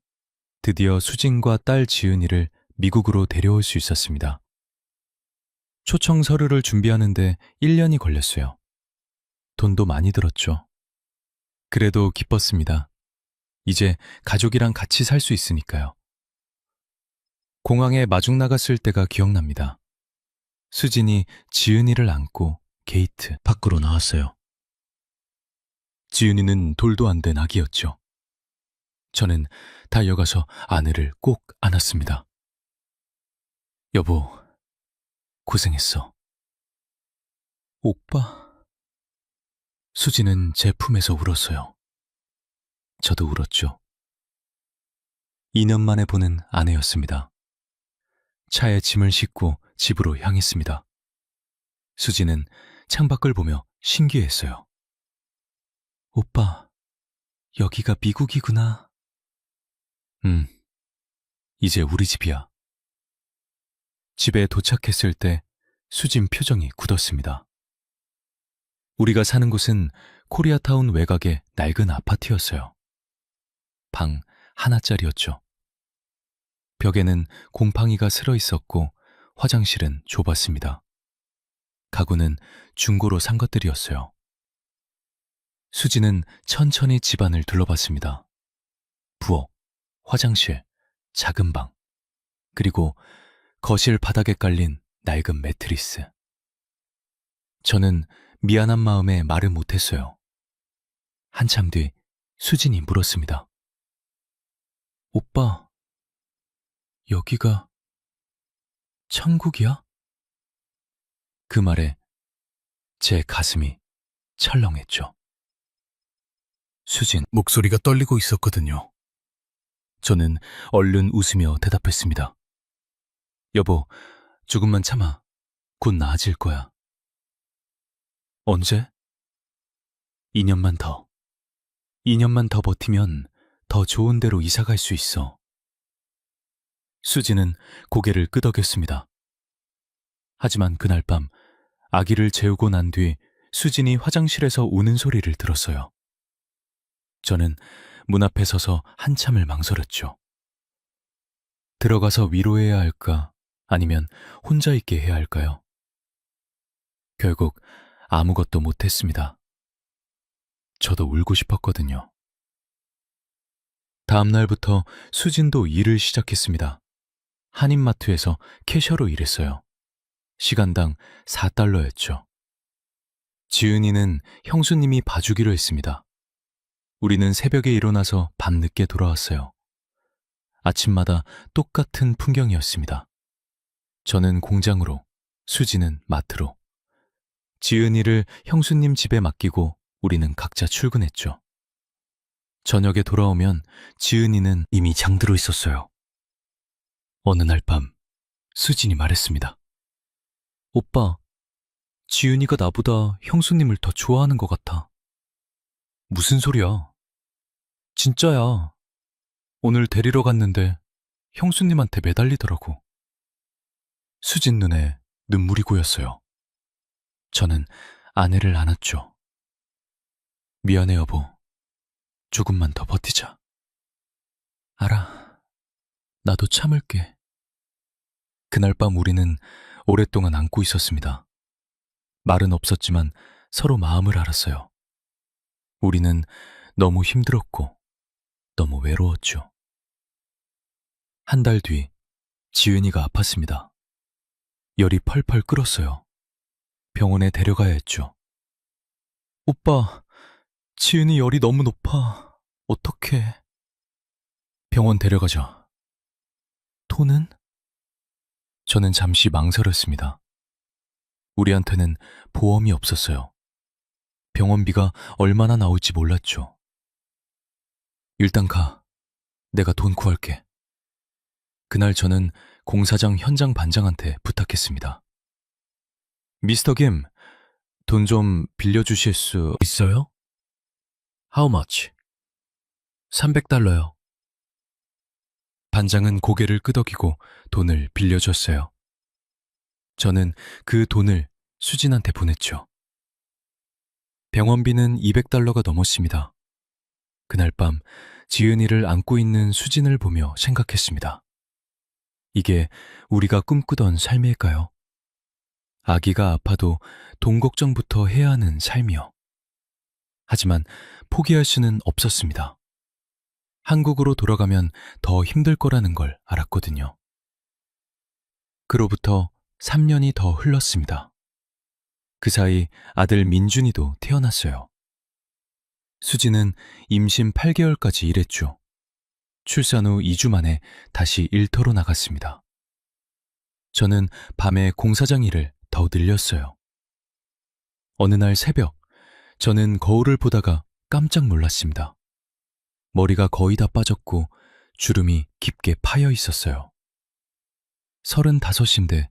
드디어 수진과 딸 지은이를 미국으로 데려올 수 있었습니다. 초청 서류를 준비하는데 1년이 걸렸어요. 돈도 많이 들었죠. 그래도 기뻤습니다. 이제 가족이랑 같이 살 수 있으니까요. 공항에 마중 나갔을 때가 기억납니다. 수진이 지은이를 안고 게이트 밖으로 나왔어요. 지은이는 돌도 안 된 아기였죠. 저는 달려가서 아내를 꼭 안았습니다. 여보, 고생했어. 오빠. 수진은 제 품에서 울었어요. 저도 울었죠. 2년 만에 보는 아내였습니다. 차에 짐을 싣고 집으로 향했습니다. 수진은 창밖을 보며 신기했어요. 오빠, 여기가 미국이구나. 이제 우리 집이야. 집에 도착했을 때 수진 표정이 굳었습니다. 우리가 사는 곳은 코리아타운 외곽의 낡은 아파트였어요. 방 하나짜리였죠. 벽에는 곰팡이가 슬어 있었고 화장실은 좁았습니다. 가구는 중고로 산 것들이었어요. 수지는 천천히 집안을 둘러봤습니다. 부엌, 화장실, 작은 방, 그리고 거실 바닥에 깔린 낡은 매트리스. 저는 미안한 마음에 말을 못했어요. 한참 뒤 수진이 물었습니다. 오빠, 여기가 천국이야? 그 말에 제 가슴이 철렁했죠. 수진 목소리가 떨리고 있었거든요. 저는 얼른 웃으며 대답했습니다. 여보, 조금만 참아. 곧 나아질 거야. 언제? 2년만 더. 2년만 더 버티면 더 좋은 데로 이사 갈 수 있어. 수지는 고개를 끄덕였습니다. 하지만 그날 밤 아기를 재우고 난 뒤 수진이 화장실에서 우는 소리를 들었어요. 저는 문 앞에 서서 한참을 망설였죠. 들어가서 위로해야 할까? 아니면 혼자 있게 해야 할까요? 결국 아무것도 못했습니다. 저도 울고 싶었거든요. 다음 날부터 수진도 일을 시작했습니다. 한인마트에서 캐셔로 일했어요. 시간당 4달러였죠. 지은이는 형수님이 봐주기로 했습니다. 우리는 새벽에 일어나서 밤늦게 돌아왔어요. 아침마다 똑같은 풍경이었습니다. 저는 공장으로, 수지는 마트로. 지은이를 형수님 집에 맡기고 우리는 각자 출근했죠. 저녁에 돌아오면 지은이는 이미 잠들어 있었어요. 어느 날 밤 수진이 말했습니다. 오빠, 지은이가 나보다 형수님을 더 좋아하는 것 같아. 무슨 소리야? 진짜야. 오늘 데리러 갔는데 형수님한테 매달리더라고. 수진 눈에 눈물이 고였어요. 저는 아내를 안았죠. 미안해 여보. 조금만 더 버티자. 알아. 나도 참을게. 그날 밤 우리는 오랫동안 안고 있었습니다. 말은 없었지만 서로 마음을 알았어요. 우리는 너무 힘들었고 너무 외로웠죠. 한 달 뒤 지은이가 아팠습니다. 열이 펄펄 끓었어요. 병원에 데려가야 했죠. 오빠, 지은이 열이 너무 높아. 어떡해. 병원 데려가자. 돈은? 저는 잠시 망설였습니다. 우리한테는 보험이 없었어요. 병원비가 얼마나 나올지 몰랐죠. 일단 가. 내가 돈 구할게. 그날 저는 공사장 현장 반장한테 부탁했습니다. 미스터 김, 돈 좀 빌려주실 수 있어요? How much? $300요. 반장은 고개를 끄덕이고 돈을 빌려줬어요. 저는 그 돈을 수진한테 보냈죠. 병원비는 $200가 넘었습니다. 그날 밤 지은이를 안고 있는 수진을 보며 생각했습니다. 이게 우리가 꿈꾸던 삶일까요? 아기가 아파도 돈 걱정부터 해야 하는 삶이요. 하지만 포기할 수는 없었습니다. 한국으로 돌아가면 더 힘들 거라는 걸 알았거든요. 그로부터 3년이 더 흘렀습니다. 그 사이 아들 민준이도 태어났어요. 수지는 임신 8개월까지 일했죠. 출산 후 2주 만에 다시 일터로 나갔습니다. 저는 밤에 공사장 일을 더 늘렸어요. 어느 날 새벽, 저는 거울을 보다가 깜짝 놀랐습니다. 머리가 거의 다 빠졌고 주름이 깊게 파여 있었어요. 35인데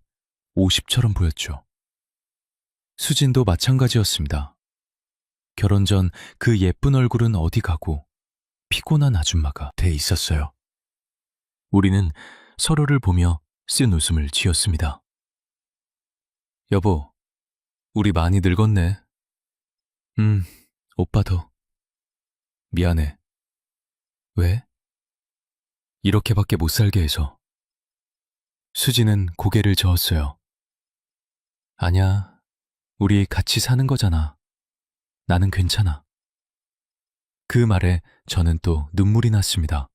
50처럼 보였죠. 수진도 마찬가지였습니다. 결혼 전 그 예쁜 얼굴은 어디 가고 피곤한 아줌마가 돼 있었어요. 우리는 서로를 보며 쓴 웃음을 지었습니다. 여보, 우리 많이 늙었네. 오빠도. 미안해. 왜? 이렇게밖에 못 살게 해서. 수지는 고개를 저었어요. 아냐, 우리 같이 사는 거잖아. 나는 괜찮아. 그 말에 저는 또 눈물이 났습니다.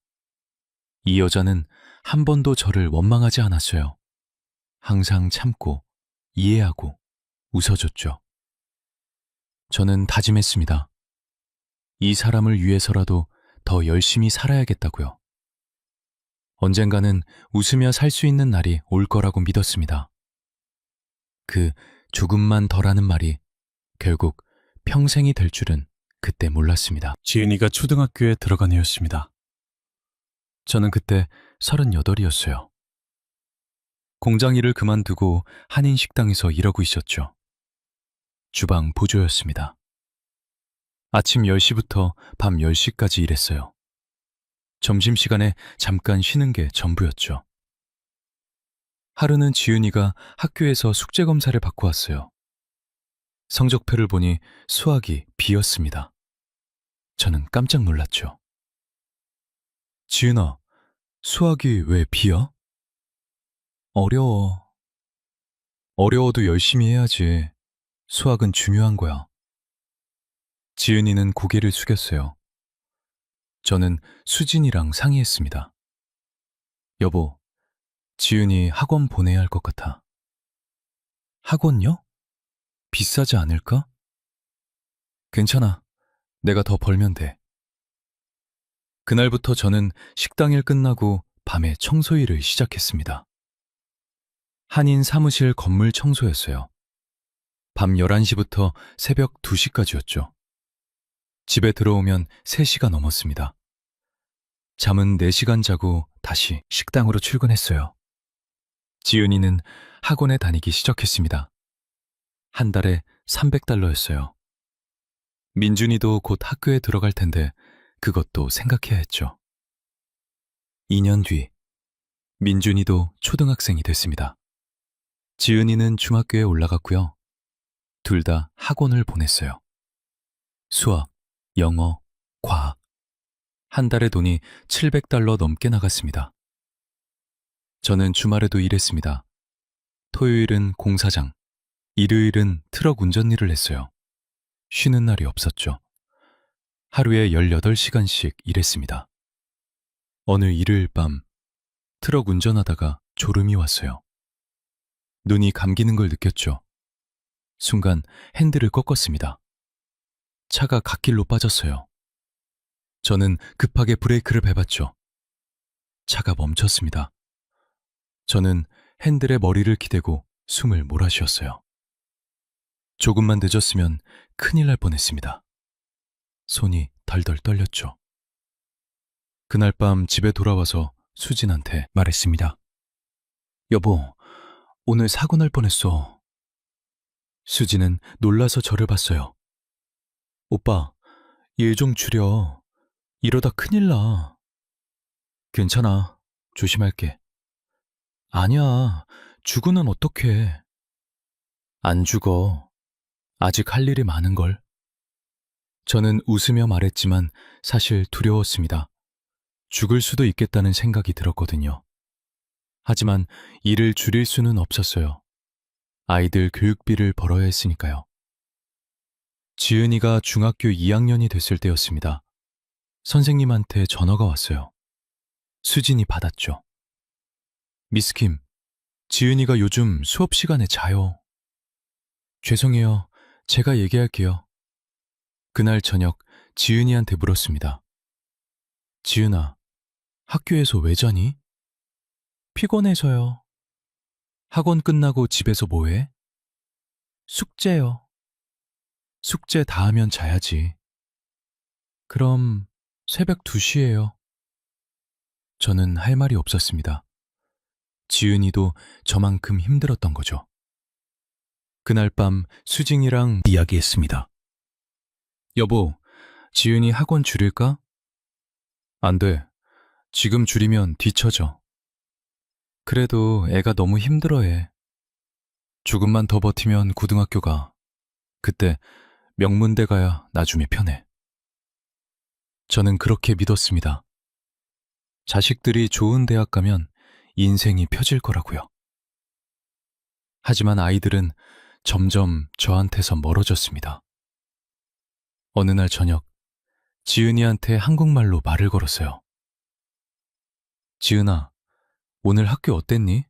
이 여자는 한 번도 저를 원망하지 않았어요. 항상 참고, 이해하고, 웃어줬죠. 저는 다짐했습니다. 이 사람을 위해서라도 더 열심히 살아야겠다고요. 언젠가는 웃으며 살 수 있는 날이 올 거라고 믿었습니다. 그 조금만 덜하는 말이 결국 평생이 될 줄은 그때 몰랐습니다. 지은이가 초등학교에 들어간 해였습니다. 저는 그때 38이었어요. 공장 일을 그만두고 한인 식당에서 일하고 있었죠. 주방 보조였습니다. 아침 10시부터 밤 10시까지 일했어요. 점심시간에 잠깐 쉬는 게 전부였죠. 하루는 지은이가 학교에서 숙제검사를 받고 왔어요. 성적표를 보니 수학이 B였습니다. 저는 깜짝 놀랐죠. 지은아, 수학이 왜 B야? 어려워. 어려워도 열심히 해야지. 수학은 중요한 거야. 지은이는 고개를 숙였어요. 저는 수진이랑 상의했습니다. 여보, 지은이 학원 보내야 할 것 같아. 학원요? 비싸지 않을까? 괜찮아. 내가 더 벌면 돼. 그날부터 저는 식당 일 끝나고 밤에 청소 일을 시작했습니다. 한인 사무실 건물 청소였어요. 밤 11시부터 새벽 2시까지였죠. 집에 들어오면 3시가 넘었습니다. 잠은 4시간 자고 다시 식당으로 출근했어요. 지은이는 학원에 다니기 시작했습니다. 한 달에 $300였어요. 민준이도 곧 학교에 들어갈 텐데 그것도 생각해야 했죠. 2년 뒤, 민준이도 초등학생이 됐습니다. 지은이는 중학교에 올라갔고요. 둘 다 학원을 보냈어요. 수학, 영어, 과학. 한 달에 돈이 $700 넘게 나갔습니다. 저는 주말에도 일했습니다. 토요일은 공사장, 일요일은 트럭 운전 일을 했어요. 쉬는 날이 없었죠. 하루에 18시간씩 일했습니다. 어느 일요일 밤 트럭 운전하다가 졸음이 왔어요. 눈이 감기는 걸 느꼈죠. 순간 핸들을 꺾었습니다. 차가 갓길로 빠졌어요. 저는 급하게 브레이크를 밟았죠. 차가 멈췄습니다. 저는 핸들에 머리를 기대고 숨을 몰아쉬었어요. 조금만 늦었으면 큰일 날 뻔했습니다. 손이 덜덜 떨렸죠. 그날 밤 집에 돌아와서 수진한테 말했습니다. 여보, 오늘 사고 날 뻔했어. 수진은 놀라서 저를 봤어요. 오빠, 일 좀 줄여. 이러다 큰일 나. 괜찮아. 조심할게. 아니야. 죽으면 어떡해. 안 죽어. 아직 할 일이 많은걸. 저는 웃으며 말했지만 사실 두려웠습니다. 죽을 수도 있겠다는 생각이 들었거든요. 하지만 일을 줄일 수는 없었어요. 아이들 교육비를 벌어야 했으니까요. 지은이가 중학교 2학년이 됐을 때였습니다. 선생님한테 전화가 왔어요. 수진이 받았죠. 미스 킴, 지은이가 요즘 수업 시간에 자요. 죄송해요. 제가 얘기할게요. 그날 저녁 지은이한테 물었습니다. 지은아, 학교에서 왜 자니? 피곤해서요. 학원 끝나고 집에서 뭐해? 숙제요. 숙제 다 하면 자야지. 그럼 새벽 2시예요. 저는 할 말이 없었습니다. 지은이도 저만큼 힘들었던 거죠. 그날 밤 수진이랑 이야기했습니다. 여보, 지은이 학원 줄일까? 안 돼. 지금 줄이면 뒤처져. 그래도 애가 너무 힘들어해. 조금만 더 버티면 고등학교 가. 그때 명문대 가야 나중에 편해. 저는 그렇게 믿었습니다. 자식들이 좋은 대학 가면 인생이 펴질 거라고요. 하지만 아이들은 점점 저한테서 멀어졌습니다. 어느 날 저녁, 지은이한테 한국말로 말을 걸었어요. 지은아, 오늘 학교 어땠니?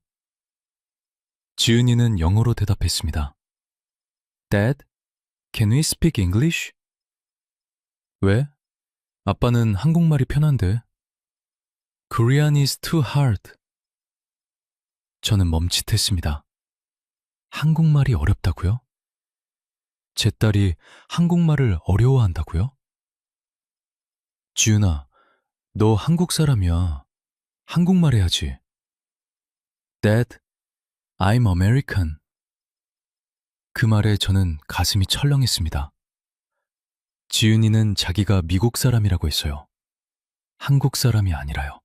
지은이는 영어로 대답했습니다. Dad, can we speak English? 왜? 아빠는 한국말이 편한데. Korean is too hard. 저는 멈칫했습니다. 한국말이 어렵다고요? 제 딸이 한국말을 어려워한다고요? 지은아, 너 한국 사람이야. 한국말 해야지. Dad, I'm American. 그 말에 저는 가슴이 철렁했습니다. 지은이는 자기가 미국 사람이라고 했어요. 한국 사람이 아니라요.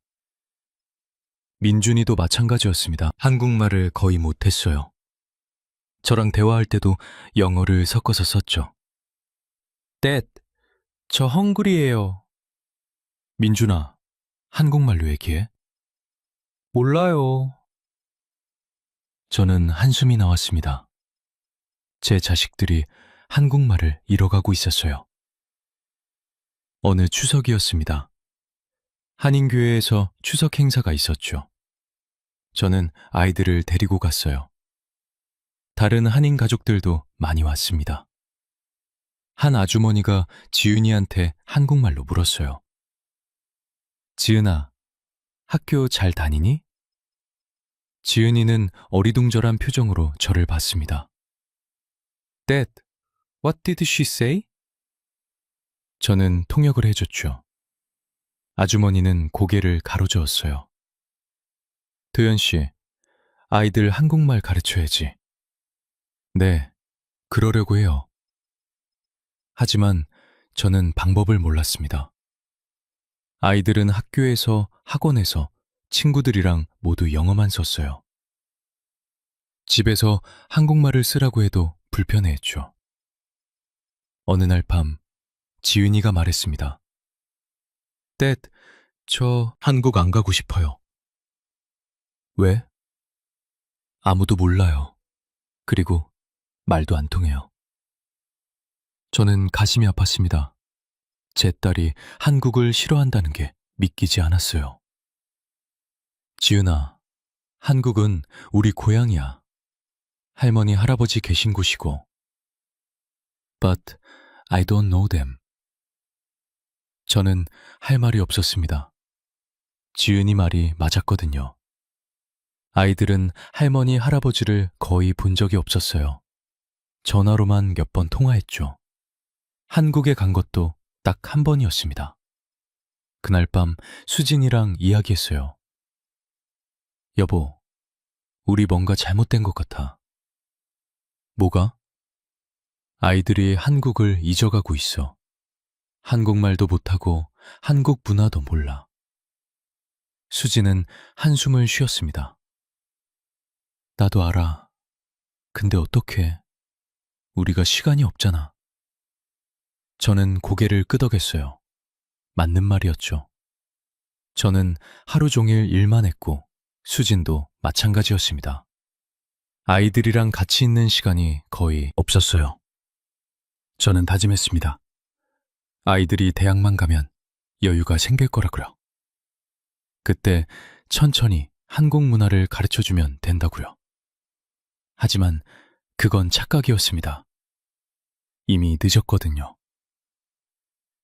민준이도 마찬가지였습니다. 한국말을 거의 못했어요. 저랑 대화할 때도 영어를 섞어서 썼죠. Dad, 저 헝그리예요. 민준아, 한국말로 얘기해. 몰라요. 저는 한숨이 나왔습니다. 제 자식들이 한국말을 잃어가고 있었어요. 어느 추석이었습니다. 한인교회에서 추석 행사가 있었죠. 저는 아이들을 데리고 갔어요. 다른 한인 가족들도 많이 왔습니다. 한 아주머니가 지은이한테 한국말로 물었어요. 지은아, 학교 잘 다니니? 지은이는 어리둥절한 표정으로 저를 봤습니다. Dad, what did she say? 저는 통역을 해줬죠. 아주머니는 고개를 가로저었어요. 도연 씨, 아이들 한국말 가르쳐야지. 네, 그러려고 해요. 하지만 저는 방법을 몰랐습니다. 아이들은 학교에서, 학원에서 친구들이랑 모두 영어만 썼어요. 집에서 한국말을 쓰라고 해도 불편해했죠. 어느 날 밤, 지은이가 말했습니다. Dad, 저 한국 안 가고 싶어요. 왜? 아무도 몰라요. 그리고 말도 안 통해요. 저는 가슴이 아팠습니다. 제 딸이 한국을 싫어한다는 게 믿기지 않았어요. 지은아, 한국은 우리 고향이야. 할머니, 할아버지 계신 곳이고. But I don't know them. 저는 할 말이 없었습니다. 지은이 말이 맞았거든요. 아이들은 할머니, 할아버지를 거의 본 적이 없었어요. 전화로만 몇 번 통화했죠. 한국에 간 것도 딱 한 번이었습니다. 그날 밤 수진이랑 이야기했어요. 여보, 우리 뭔가 잘못된 것 같아. 뭐가? 아이들이 한국을 잊어가고 있어. 한국말도 못하고 한국 문화도 몰라. 수진은 한숨을 쉬었습니다. 나도 알아. 근데 어떡해. 우리가 시간이 없잖아. 저는 고개를 끄덕였어요. 맞는 말이었죠. 저는 하루 종일 일만 했고 수진도 마찬가지였습니다. 아이들이랑 같이 있는 시간이 거의 없었어요. 저는 다짐했습니다. 아이들이 대학만 가면 여유가 생길 거라고요. 그때 천천히 한국 문화를 가르쳐주면 된다고요. 하지만 그건 착각이었습니다. 이미 늦었거든요.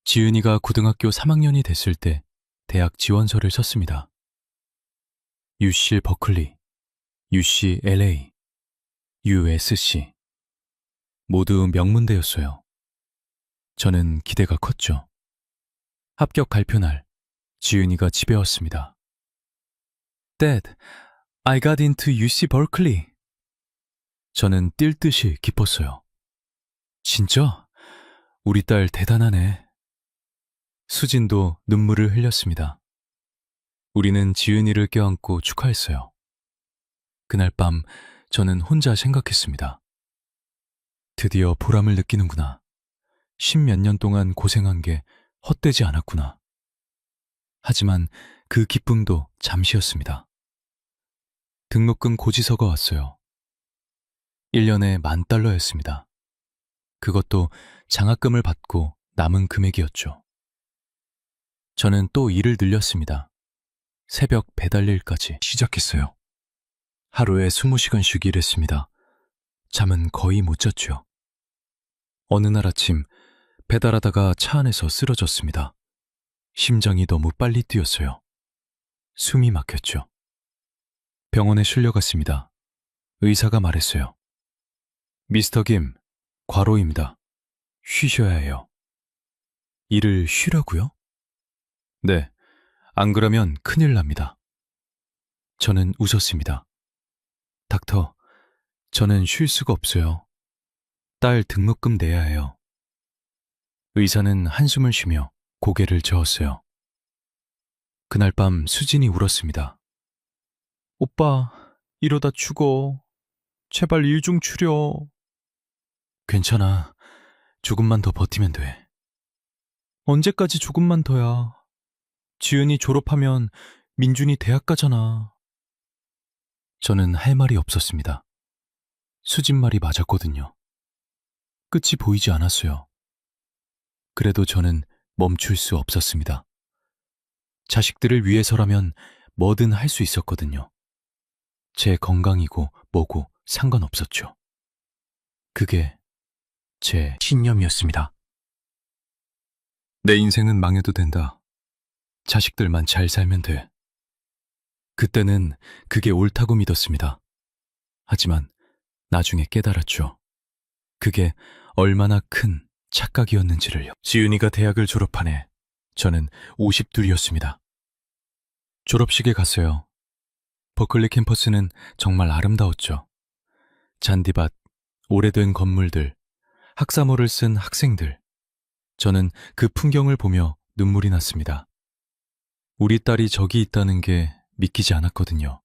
지은이가 고등학교 3학년이 됐을 때 대학 지원서를 썼습니다. UC 버클리, UCLA, USC. 모두 명문대였어요. 저는 기대가 컸죠. 합격 발표날, 지은이가 집에 왔습니다. Dad, I got into UC Berkeley. 저는 뛸 듯이 기뻤어요. 진짜? 우리 딸 대단하네. 수진도 눈물을 흘렸습니다. 우리는 지은이를 껴안고 축하했어요. 그날 밤 저는 혼자 생각했습니다. 드디어 보람을 느끼는구나. 10몇 년 동안 고생한 게 헛되지 않았구나. 하지만 그 기쁨도 잠시였습니다. 등록금 고지서가 왔어요. 1년에 $10,000였습니다. 그것도 장학금을 받고 남은 금액이었죠. 저는 또 일을 늘렸습니다. 새벽 배달 일까지 시작했어요. 하루에 20시간씩 일했습니다. 잠은 거의 못 잤죠. 어느 날 아침 배달하다가 차 안에서 쓰러졌습니다. 심장이 너무 빨리 뛰었어요. 숨이 막혔죠. 병원에 실려갔습니다. 의사가 말했어요. 미스터 김, 과로입니다. 쉬셔야 해요. 일을 쉬라고요? 네, 안 그러면 큰일 납니다. 저는 웃었습니다. 닥터, 저는 쉴 수가 없어요. 딸 등록금 내야 해요. 의사는 한숨을 쉬며 고개를 저었어요. 그날 밤 수진이 울었습니다. 오빠, 이러다 죽어. 제발 일 좀 줄여. 괜찮아. 조금만 더 버티면 돼. 언제까지 조금만 더야. 지은이 졸업하면 민준이 대학 가잖아. 저는 할 말이 없었습니다. 수진 말이 맞았거든요. 끝이 보이지 않았어요. 그래도 저는 멈출 수 없었습니다. 자식들을 위해서라면 뭐든 할 수 있었거든요. 제 건강이고 뭐고 상관없었죠. 그게 제 신념이었습니다. 내 인생은 망해도 된다. 자식들만 잘 살면 돼. 그때는 그게 옳다고 믿었습니다. 하지만 나중에 깨달았죠. 그게 얼마나 큰 착각이었는지를요. 지은이가 대학을 졸업한 해 저는 52이었습니다. 졸업식에 갔어요. 버클리 캠퍼스는 정말 아름다웠죠. 잔디밭, 오래된 건물들, 학사모를 쓴 학생들. 저는 그 풍경을 보며 눈물이 났습니다. 우리 딸이 저기 있다는 게 믿기지 않았거든요.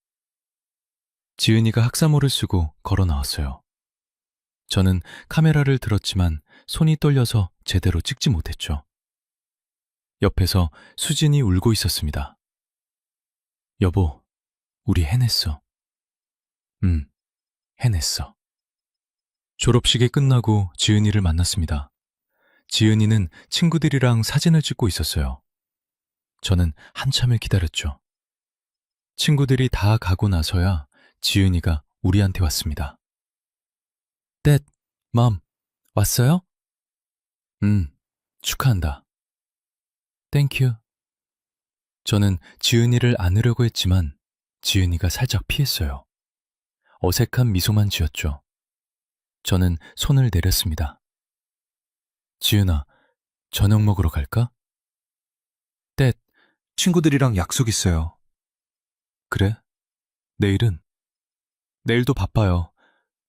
지은이가 학사모를 쓰고 걸어 나왔어요. 저는 카메라를 들었지만 손이 떨려서 제대로 찍지 못했죠. 옆에서 수진이 울고 있었습니다. 여보, 우리 해냈어. 해냈어. 졸업식이 끝나고 지은이를 만났습니다. 지은이는 친구들이랑 사진을 찍고 있었어요. 저는 한참을 기다렸죠. 친구들이 다 가고 나서야 지은이가 우리한테 왔습니다. Dad, Mom, 왔어요? 축하한다. Thank you. 저는 지은이를 안으려고 했지만 지은이가 살짝 피했어요. 어색한 미소만 지었죠. 저는 손을 내렸습니다. 지은아, 저녁 먹으러 갈까? Dad, 친구들이랑 약속 있어요. 그래? 내일은? 내일도 바빠요.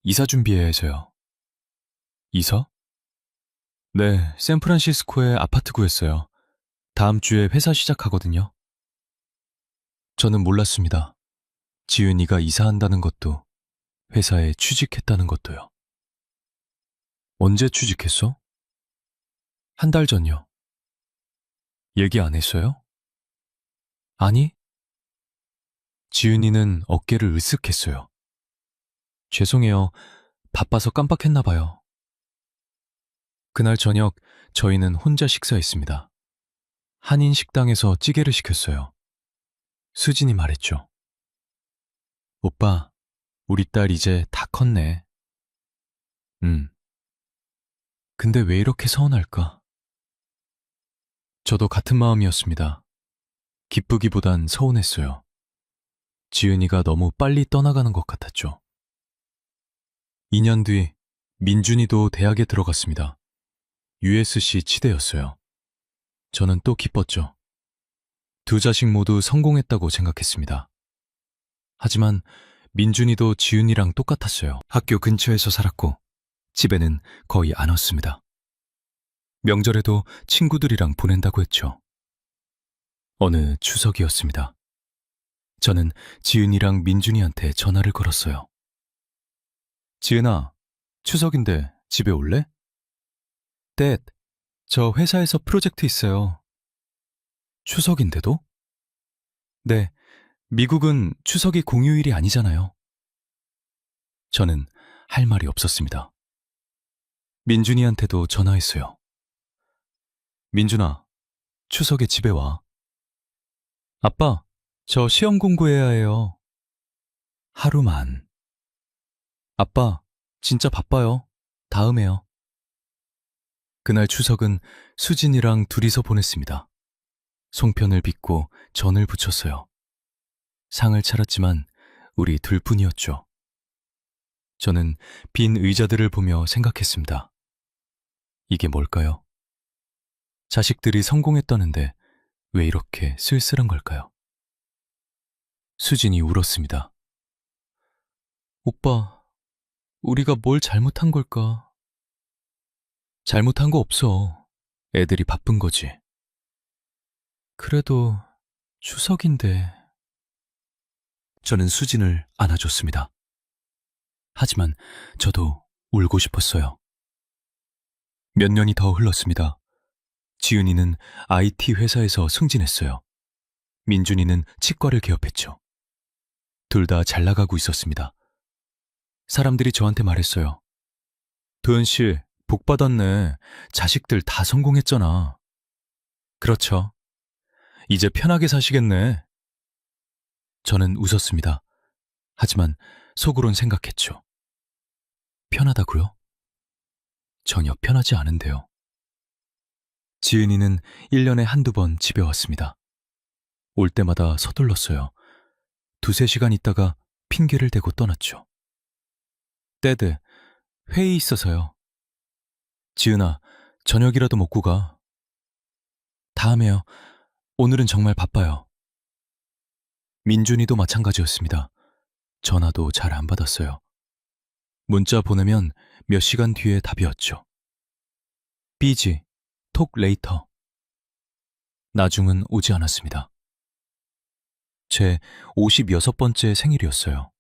이사 준비해야 해서요. 이사? 네, 샌프란시스코에 아파트 구했어요. 다음 주에 회사 시작하거든요. 저는 몰랐습니다. 지은이가 이사한다는 것도, 회사에 취직했다는 것도요. 언제 취직했어? 한 달 전요. 얘기 안 했어요? 아니? 지은이는 어깨를 으쓱했어요. 죄송해요. 바빠서 깜빡했나 봐요. 그날 저녁 저희는 혼자 식사했습니다. 한인 식당에서 찌개를 시켰어요. 수진이 말했죠. 오빠, 우리 딸 이제 다 컸네. 근데 왜 이렇게 서운할까? 저도 같은 마음이었습니다. 기쁘기보단 서운했어요. 지은이가 너무 빨리 떠나가는 것 같았죠. 2년 뒤 민준이도 대학에 들어갔습니다. USC 치대였어요. 저는 또 기뻤죠. 두 자식 모두 성공했다고 생각했습니다. 하지만 민준이도 지은이랑 똑같았어요. 학교 근처에서 살았고 집에는 거의 안 왔습니다. 명절에도 친구들이랑 보낸다고 했죠. 어느 추석이었습니다. 저는 지은이랑 민준이한테 전화를 걸었어요. 지은아, 추석인데 집에 올래? Dad, 저 회사에서 프로젝트 있어요. 추석인데도? 네, 미국은 추석이 공휴일이 아니잖아요. 저는 할 말이 없었습니다. 민준이한테도 전화했어요. 민준아, 추석에 집에 와. 아빠, 저 시험 공부해야 해요. 하루만. 아빠, 진짜 바빠요. 다음에요. 그날 추석은 수진이랑 둘이서 보냈습니다. 송편을 빚고 전을 부쳤어요. 상을 차렸지만 우리 둘뿐이었죠. 저는 빈 의자들을 보며 생각했습니다. 이게 뭘까요? 자식들이 성공했다는데 왜 이렇게 쓸쓸한 걸까요? 수진이 울었습니다. 오빠, 우리가 뭘 잘못한 걸까? 잘못한 거 없어. 애들이 바쁜 거지. 그래도 추석인데. 저는 수진을 안아줬습니다. 하지만 저도 울고 싶었어요. 몇 년이 더 흘렀습니다. 지은이는 IT 회사에서 승진했어요. 민준이는 치과를 개업했죠. 둘 다 잘 나가고 있었습니다. 사람들이 저한테 말했어요. 도현 씨, 복 받았네. 자식들 다 성공했잖아. 그렇죠. 이제 편하게 사시겠네. 저는 웃었습니다. 하지만 속으론 생각했죠. 편하다고요? 전혀 편하지 않은데요. 지은이는 1년에 한두 번 집에 왔습니다. 올 때마다 서둘렀어요. 2-3시간 있다가 핑계를 대고 떠났죠. Dad, 회의 있어서요. 지은아, 저녁이라도 먹고 가. 다음에요. 오늘은 정말 바빠요. 민준이도 마찬가지였습니다. 전화도 잘 안 받았어요. 문자 보내면 몇 시간 뒤에 답이 왔죠. Busy, talk later. 나중은 오지 않았습니다. 제 56번째 생일이었어요.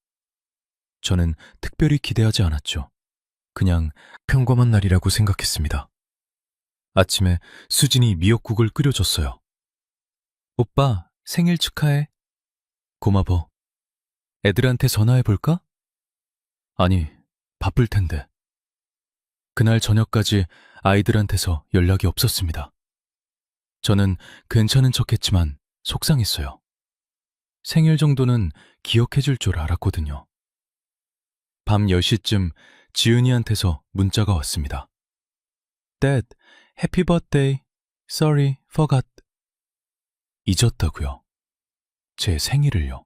저는 특별히 기대하지 않았죠. 그냥 평범한 날이라고 생각했습니다. 아침에 수진이 미역국을 끓여줬어요. 오빠, 생일 축하해. 고마워. 애들한테 전화해볼까? 아니, 바쁠 텐데. 그날 저녁까지 아이들한테서 연락이 없었습니다. 저는 괜찮은 척했지만 속상했어요. 생일 정도는 기억해줄 줄 알았거든요. 밤 10시쯤 지은이한테서 문자가 왔습니다. Dad, happy birthday. Sorry, forgot. 잊었다고요. 제 생일을요.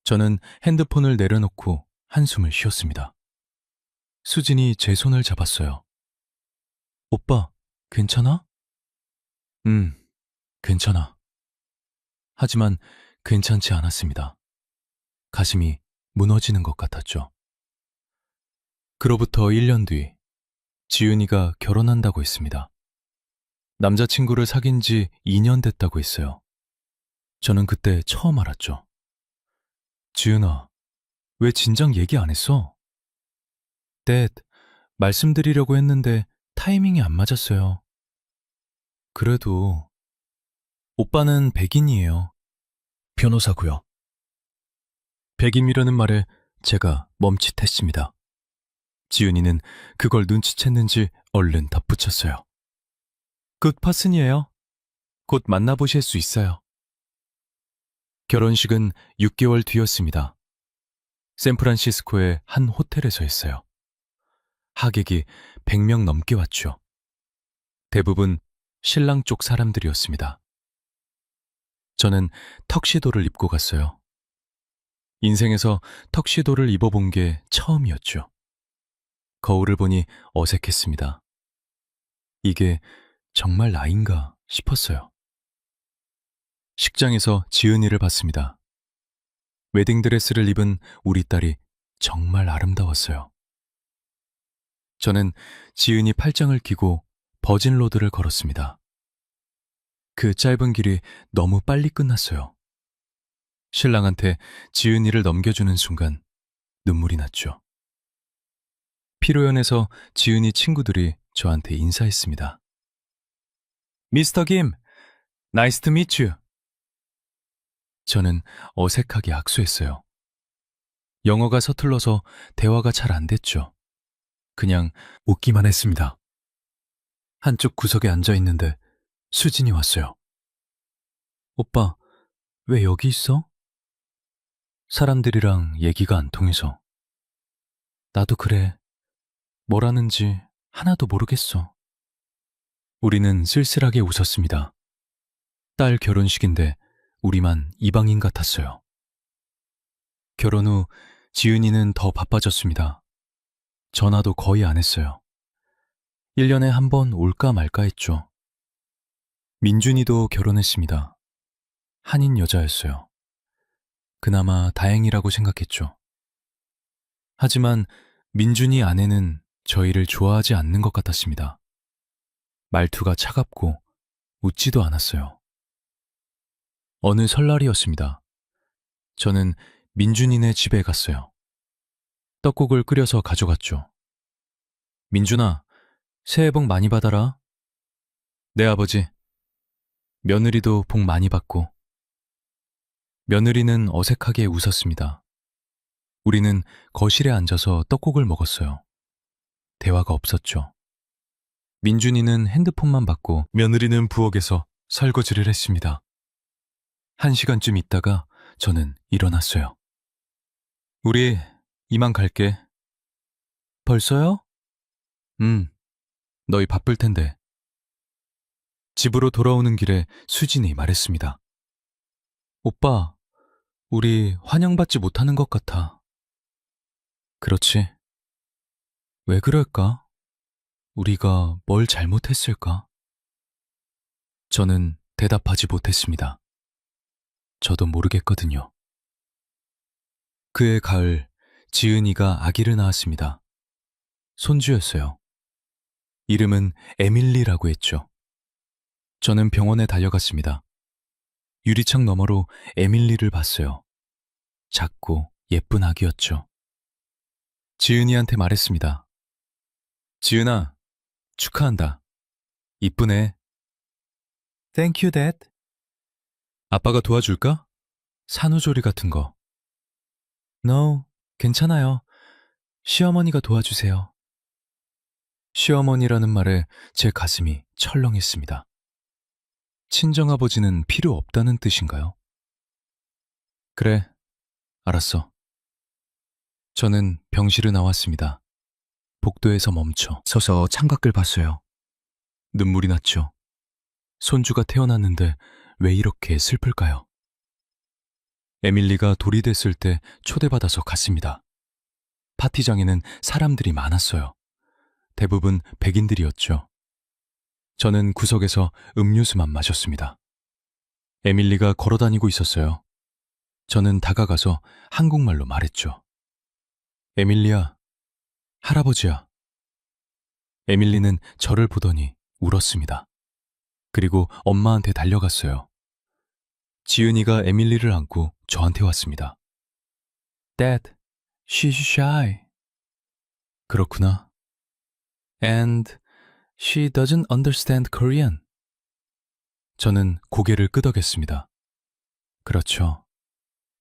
저는 핸드폰을 내려놓고 한숨을 쉬었습니다. 수진이 제 손을 잡았어요. 오빠, 괜찮아? 괜찮아. 하지만 괜찮지 않았습니다. 가슴이 무너지는 것 같았죠. 그로부터 1년 뒤, 지은이가 결혼한다고 했습니다. 남자친구를 사귄 지 2년 됐다고 했어요. 저는 그때 처음 알았죠. 지은아, 왜 진작 얘기 안 했어? Dad, 말씀드리려고 했는데 타이밍이 안 맞았어요. 그래도 오빠는 백인이에요. 변호사고요. 백인이라는 말에 제가 멈칫했습니다. 지은이는 그걸 눈치챘는지 얼른 덧붙였어요. 굿 퍼슨이에요. 곧 만나보실 수 있어요. 결혼식은 6개월 뒤였습니다. 샌프란시스코의 한 호텔에서 했어요. 하객이 100명 넘게 왔죠. 대부분 신랑 쪽 사람들이었습니다. 저는 턱시도를 입고 갔어요. 인생에서 턱시도를 입어본 게 처음이었죠. 거울을 보니 어색했습니다. 이게 정말 나인가 싶었어요. 식장에서 지은이를 봤습니다. 웨딩드레스를 입은 우리 딸이 정말 아름다웠어요. 저는 지은이 팔짱을 끼고 버진로드를 걸었습니다. 그 짧은 길이 너무 빨리 끝났어요. 신랑한테 지은이를 넘겨주는 순간 눈물이 났죠. 피로연에서 지은이 친구들이 저한테 인사했습니다. 미스터 김, 나이스 투 미츠 유. 저는 어색하게 악수했어요. 영어가 서툴러서 대화가 잘 안 됐죠. 그냥 웃기만 했습니다. 한쪽 구석에 앉아 있는데 수진이 왔어요. 오빠, 왜 여기 있어? 사람들이랑 얘기가 안 통해서. 나도 그래. 뭐라는지 하나도 모르겠어. 우리는 쓸쓸하게 웃었습니다. 딸 결혼식인데 우리만 이방인 같았어요. 결혼 후 지은이는 더 바빠졌습니다. 전화도 거의 안 했어요. 1년에 한 번 올까 말까 했죠. 민준이도 결혼했습니다. 한인 여자였어요. 그나마 다행이라고 생각했죠. 하지만 민준이 아내는 저희를 좋아하지 않는 것 같았습니다. 말투가 차갑고 웃지도 않았어요. 어느 설날이었습니다. 저는 민준이네 집에 갔어요. 떡국을 끓여서 가져갔죠. 민준아, 새해 복 많이 받아라. 네, 아버지. 며느리도 복 많이 받고. 며느리는 어색하게 웃었습니다. 우리는 거실에 앉아서 떡국을 먹었어요. 대화가 없었죠. 민준이는 핸드폰만 받고 며느리는 부엌에서 설거지를 했습니다. 1시간쯤 있다가 저는 일어났어요. 우리 이만 갈게. 벌써요? 너희 바쁠 텐데. 집으로 돌아오는 길에 수진이 말했습니다. 오빠, 우리 환영받지 못하는 것 같아. 그렇지. 왜 그럴까? 우리가 뭘 잘못했을까? 저는 대답하지 못했습니다. 저도 모르겠거든요. 그해 가을, 지은이가 아기를 낳았습니다. 손주였어요. 이름은 에밀리라고 했죠. 저는 병원에 달려갔습니다. 유리창 너머로 에밀리를 봤어요. 작고 예쁜 아기였죠. 지은이한테 말했습니다. 지은아, 축하한다. 이쁘네. Thank you, Dad. 아빠가 도와줄까? 산후조리 같은 거. No, 괜찮아요. 시어머니가 도와주세요. 시어머니라는 말에 제 가슴이 철렁했습니다. 친정아버지는 필요 없다는 뜻인가요? 그래, 알았어. 저는 병실을 나왔습니다. 복도에서 멈춰 서서 창밖을 봤어요. 눈물이 났죠. 손주가 태어났는데 왜 이렇게 슬플까요? 에밀리가 돌이 됐을 때 초대받아서 갔습니다. 파티장에는 사람들이 많았어요. 대부분 백인들이었죠. 저는 구석에서 음료수만 마셨습니다. 에밀리가 걸어다니고 있었어요. 저는 다가가서 한국말로 말했죠. 에밀리야, 할아버지야. 에밀리는 저를 보더니 울었습니다. 그리고 엄마한테 달려갔어요. 지은이가 에밀리를 안고 저한테 왔습니다. Dad, she's shy. 그렇구나. And she doesn't understand Korean. 저는 고개를 끄덕였습니다. 그렇죠.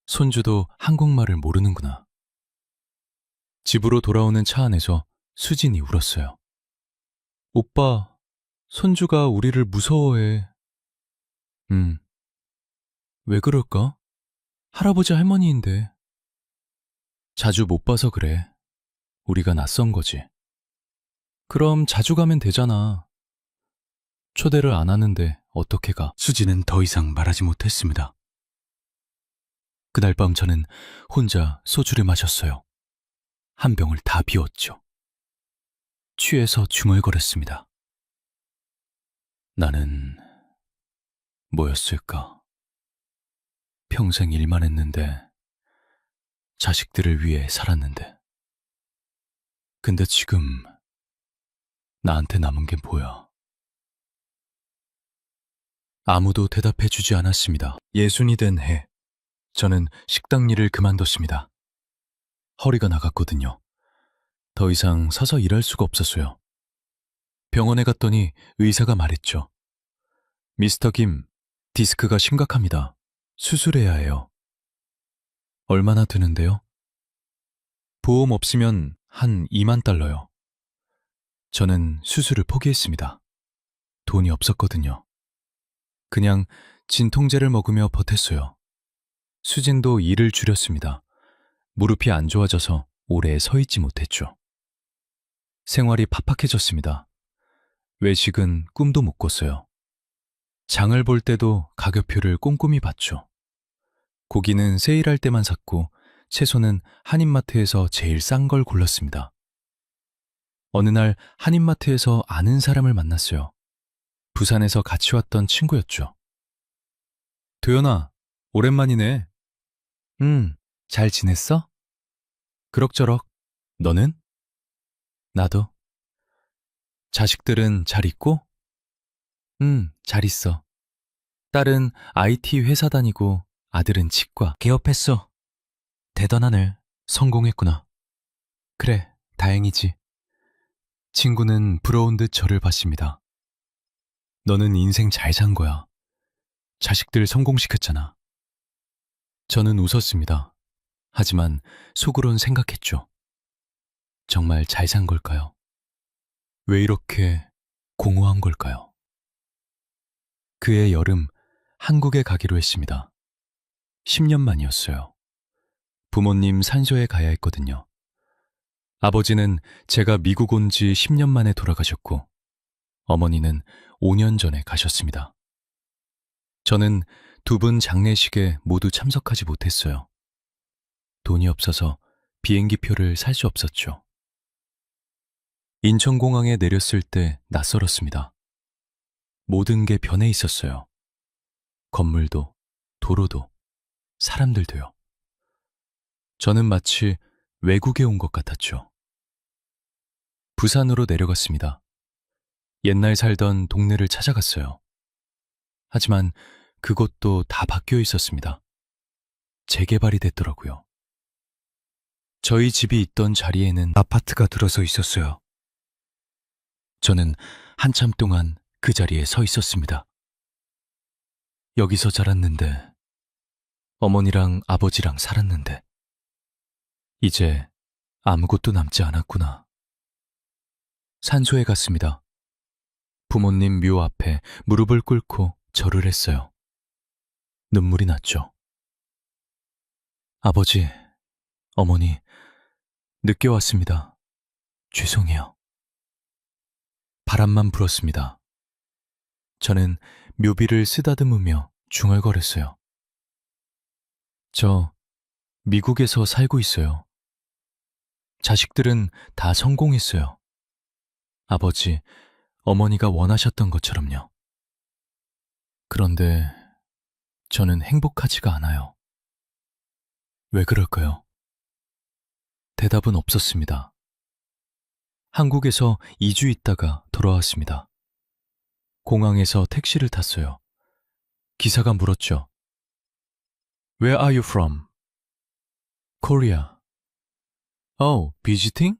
손주도 한국말을 모르는구나. 집으로 돌아오는 차 안에서 수진이 울었어요. 오빠, 손주가 우리를 무서워해. 왜 그럴까? 할아버지 할머니인데. 자주 못 봐서 그래. 우리가 낯선 거지. 그럼 자주 가면 되잖아. 초대를 안 하는데 어떻게 가? 수지는 더 이상 말하지 못했습니다. 그날 밤 저는 혼자 소주를 마셨어요. 한 병을 다 비웠죠. 취해서 중얼거렸습니다. 나는 뭐였을까? 평생 일만 했는데, 자식들을 위해 살았는데. 근데 지금 나한테 남은 게 뭐야? 아무도 대답해주지 않았습니다. 예순이 된 해, 저는 식당 일을 그만뒀습니다. 허리가 나갔거든요. 더 이상 서서 일할 수가 없었어요. 병원에 갔더니 의사가 말했죠. 미스터 김, 디스크가 심각합니다. 수술해야 해요. 얼마나 드는데요? 보험 없으면 한 2만 달러요. 저는 수술을 포기했습니다. 돈이 없었거든요. 그냥 진통제를 먹으며 버텼어요. 수진도 일을 줄였습니다. 무릎이 안 좋아져서 오래 서 있지 못했죠. 생활이 팍팍해졌습니다. 외식은 꿈도 못 꿨어요. 장을 볼 때도 가격표를 꼼꼼히 봤죠. 고기는 세일할 때만 샀고 채소는 한인마트에서 제일 싼 걸 골랐습니다. 어느 날 한인마트에서 아는 사람을 만났어요. 부산에서 같이 왔던 친구였죠. 도연아, 오랜만이네. 잘 지냈어? 그럭저럭. 너는? 나도. 자식들은 잘 있고? 잘 있어. 딸은 IT 회사 다니고 아들은 치과. 개업했어. 대단하네. 성공했구나. 그래, 다행이지. 친구는 부러운 듯 저를 봤습니다. 너는 인생 잘 산 거야. 자식들 성공시켰잖아. 저는 웃었습니다. 하지만 속으론 생각했죠. 정말 잘 산 걸까요? 왜 이렇게 공허한 걸까요? 그해 여름 한국에 가기로 했습니다. 10년 만이었어요. 부모님 산소에 가야 했거든요. 아버지는 제가 미국 온 지 10년 만에 돌아가셨고 어머니는 5년 전에 가셨습니다. 저는 두 분 장례식에 모두 참석하지 못했어요. 돈이 없어서 비행기표를 살 수 없었죠. 인천공항에 내렸을 때 낯설었습니다. 모든 게 변해 있었어요. 건물도, 도로도, 사람들도요. 저는 마치 외국에 온 것 같았죠. 부산으로 내려갔습니다. 옛날 살던 동네를 찾아갔어요. 하지만 그곳도 다 바뀌어 있었습니다. 재개발이 됐더라고요. 저희 집이 있던 자리에는 아파트가 들어서 있었어요. 저는 한참 동안 그 자리에 서 있었습니다. 여기서 자랐는데, 어머니랑 아버지랑 살았는데, 이제 아무것도 남지 않았구나. 산소에 갔습니다. 부모님 묘 앞에 무릎을 꿇고 절을 했어요. 눈물이 났죠. 아버지, 어머니, 늦게 왔습니다. 죄송해요. 바람만 불었습니다. 저는 묘비를 쓰다듬으며 중얼거렸어요. 저 미국에서 살고 있어요. 자식들은 다 성공했어요. 아버지, 어머니가 원하셨던 것처럼요. 그런데 저는 행복하지가 않아요. 왜 그럴까요? 대답은 없었습니다. 한국에서 2주 있다가 돌아왔습니다. 공항에서 택시를 탔어요. 기사가 물었죠. Where are you from? Korea. Oh, visiting?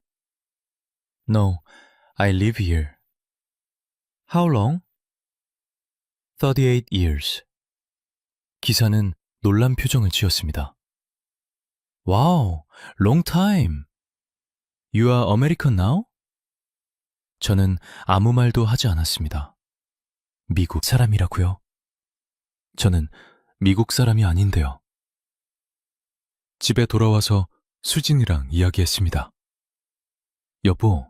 No, I live here. How long? 38 years. 기사는 놀란 표정을 지었습니다. Wow, long time. You are American now? 저는 아무 말도 하지 않았습니다. 미국 사람이라고요? 저는 미국 사람이 아닌데요. 집에 돌아와서 수진이랑 이야기했습니다. 여보,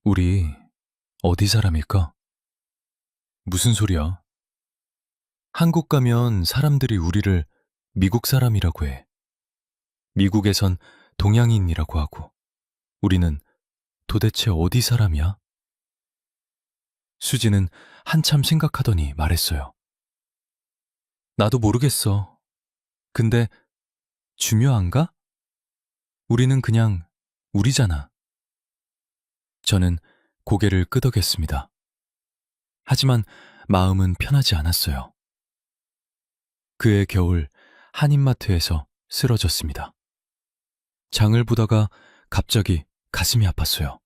우리 어디 사람일까? 무슨 소리야? 한국 가면 사람들이 우리를 미국 사람이라고 해. 미국에선 동양인이라고 하고, 우리는 도대체 어디 사람이야? 수지는 한참 생각하더니 말했어요. 나도 모르겠어. 근데 중요한가? 우리는 그냥 우리잖아. 저는 고개를 끄덕였습니다. 하지만 마음은 편하지 않았어요. 그해 겨울 한인마트에서 쓰러졌습니다. 장을 보다가 갑자기 가슴이 아팠어요.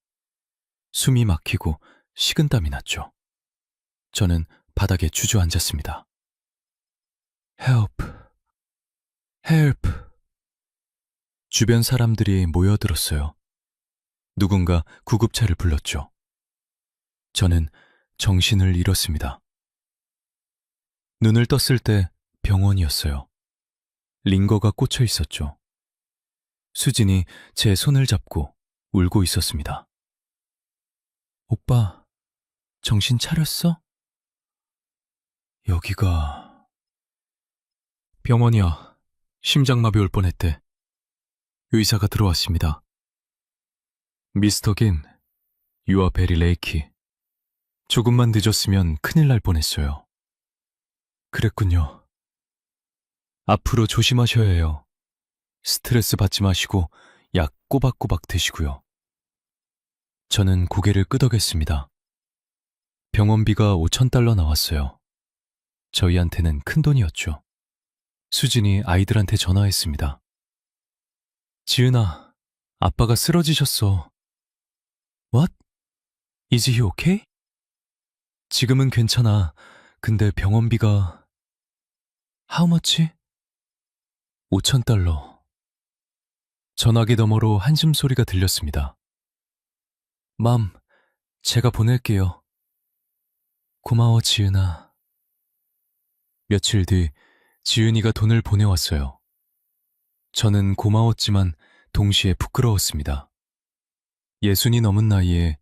숨이 막히고 식은땀이 났죠. 저는 바닥에 주저앉았습니다. Help, help. 주변 사람들이 모여들었어요. 누군가 구급차를 불렀죠. 저는 정신을 잃었습니다. 눈을 떴을 때 병원이었어요. 링거가 꽂혀 있었죠. 수진이 제 손을 잡고 울고 있었습니다. 오빠, 정신 차렸어? 여기가... 병원이야. 심장마비 올 뻔했대. 의사가 들어왔습니다. 미스터 긴, you are very lucky. 조금만 늦었으면 큰일 날 뻔했어요. 그랬군요. 앞으로 조심하셔야 해요. 스트레스 받지 마시고 약 꼬박꼬박 드시고요. 저는 고개를 끄덕였습니다. 병원비가 $5,000 나왔어요. 저희한테는 큰 돈이었죠. 수진이 아이들한테 전화했습니다. 지은아, 아빠가 쓰러지셨어. What? Is he okay? 지금은 괜찮아. 근데 병원비가... How much? $5,000. 전화기 너머로 한숨소리가 들렸습니다. 맘, 제가 보낼게요. 고마워, 지은아. 며칠 뒤 지은이가 돈을 보내왔어요. 저는 고마웠지만 동시에 부끄러웠습니다. 60이 넘은 나이에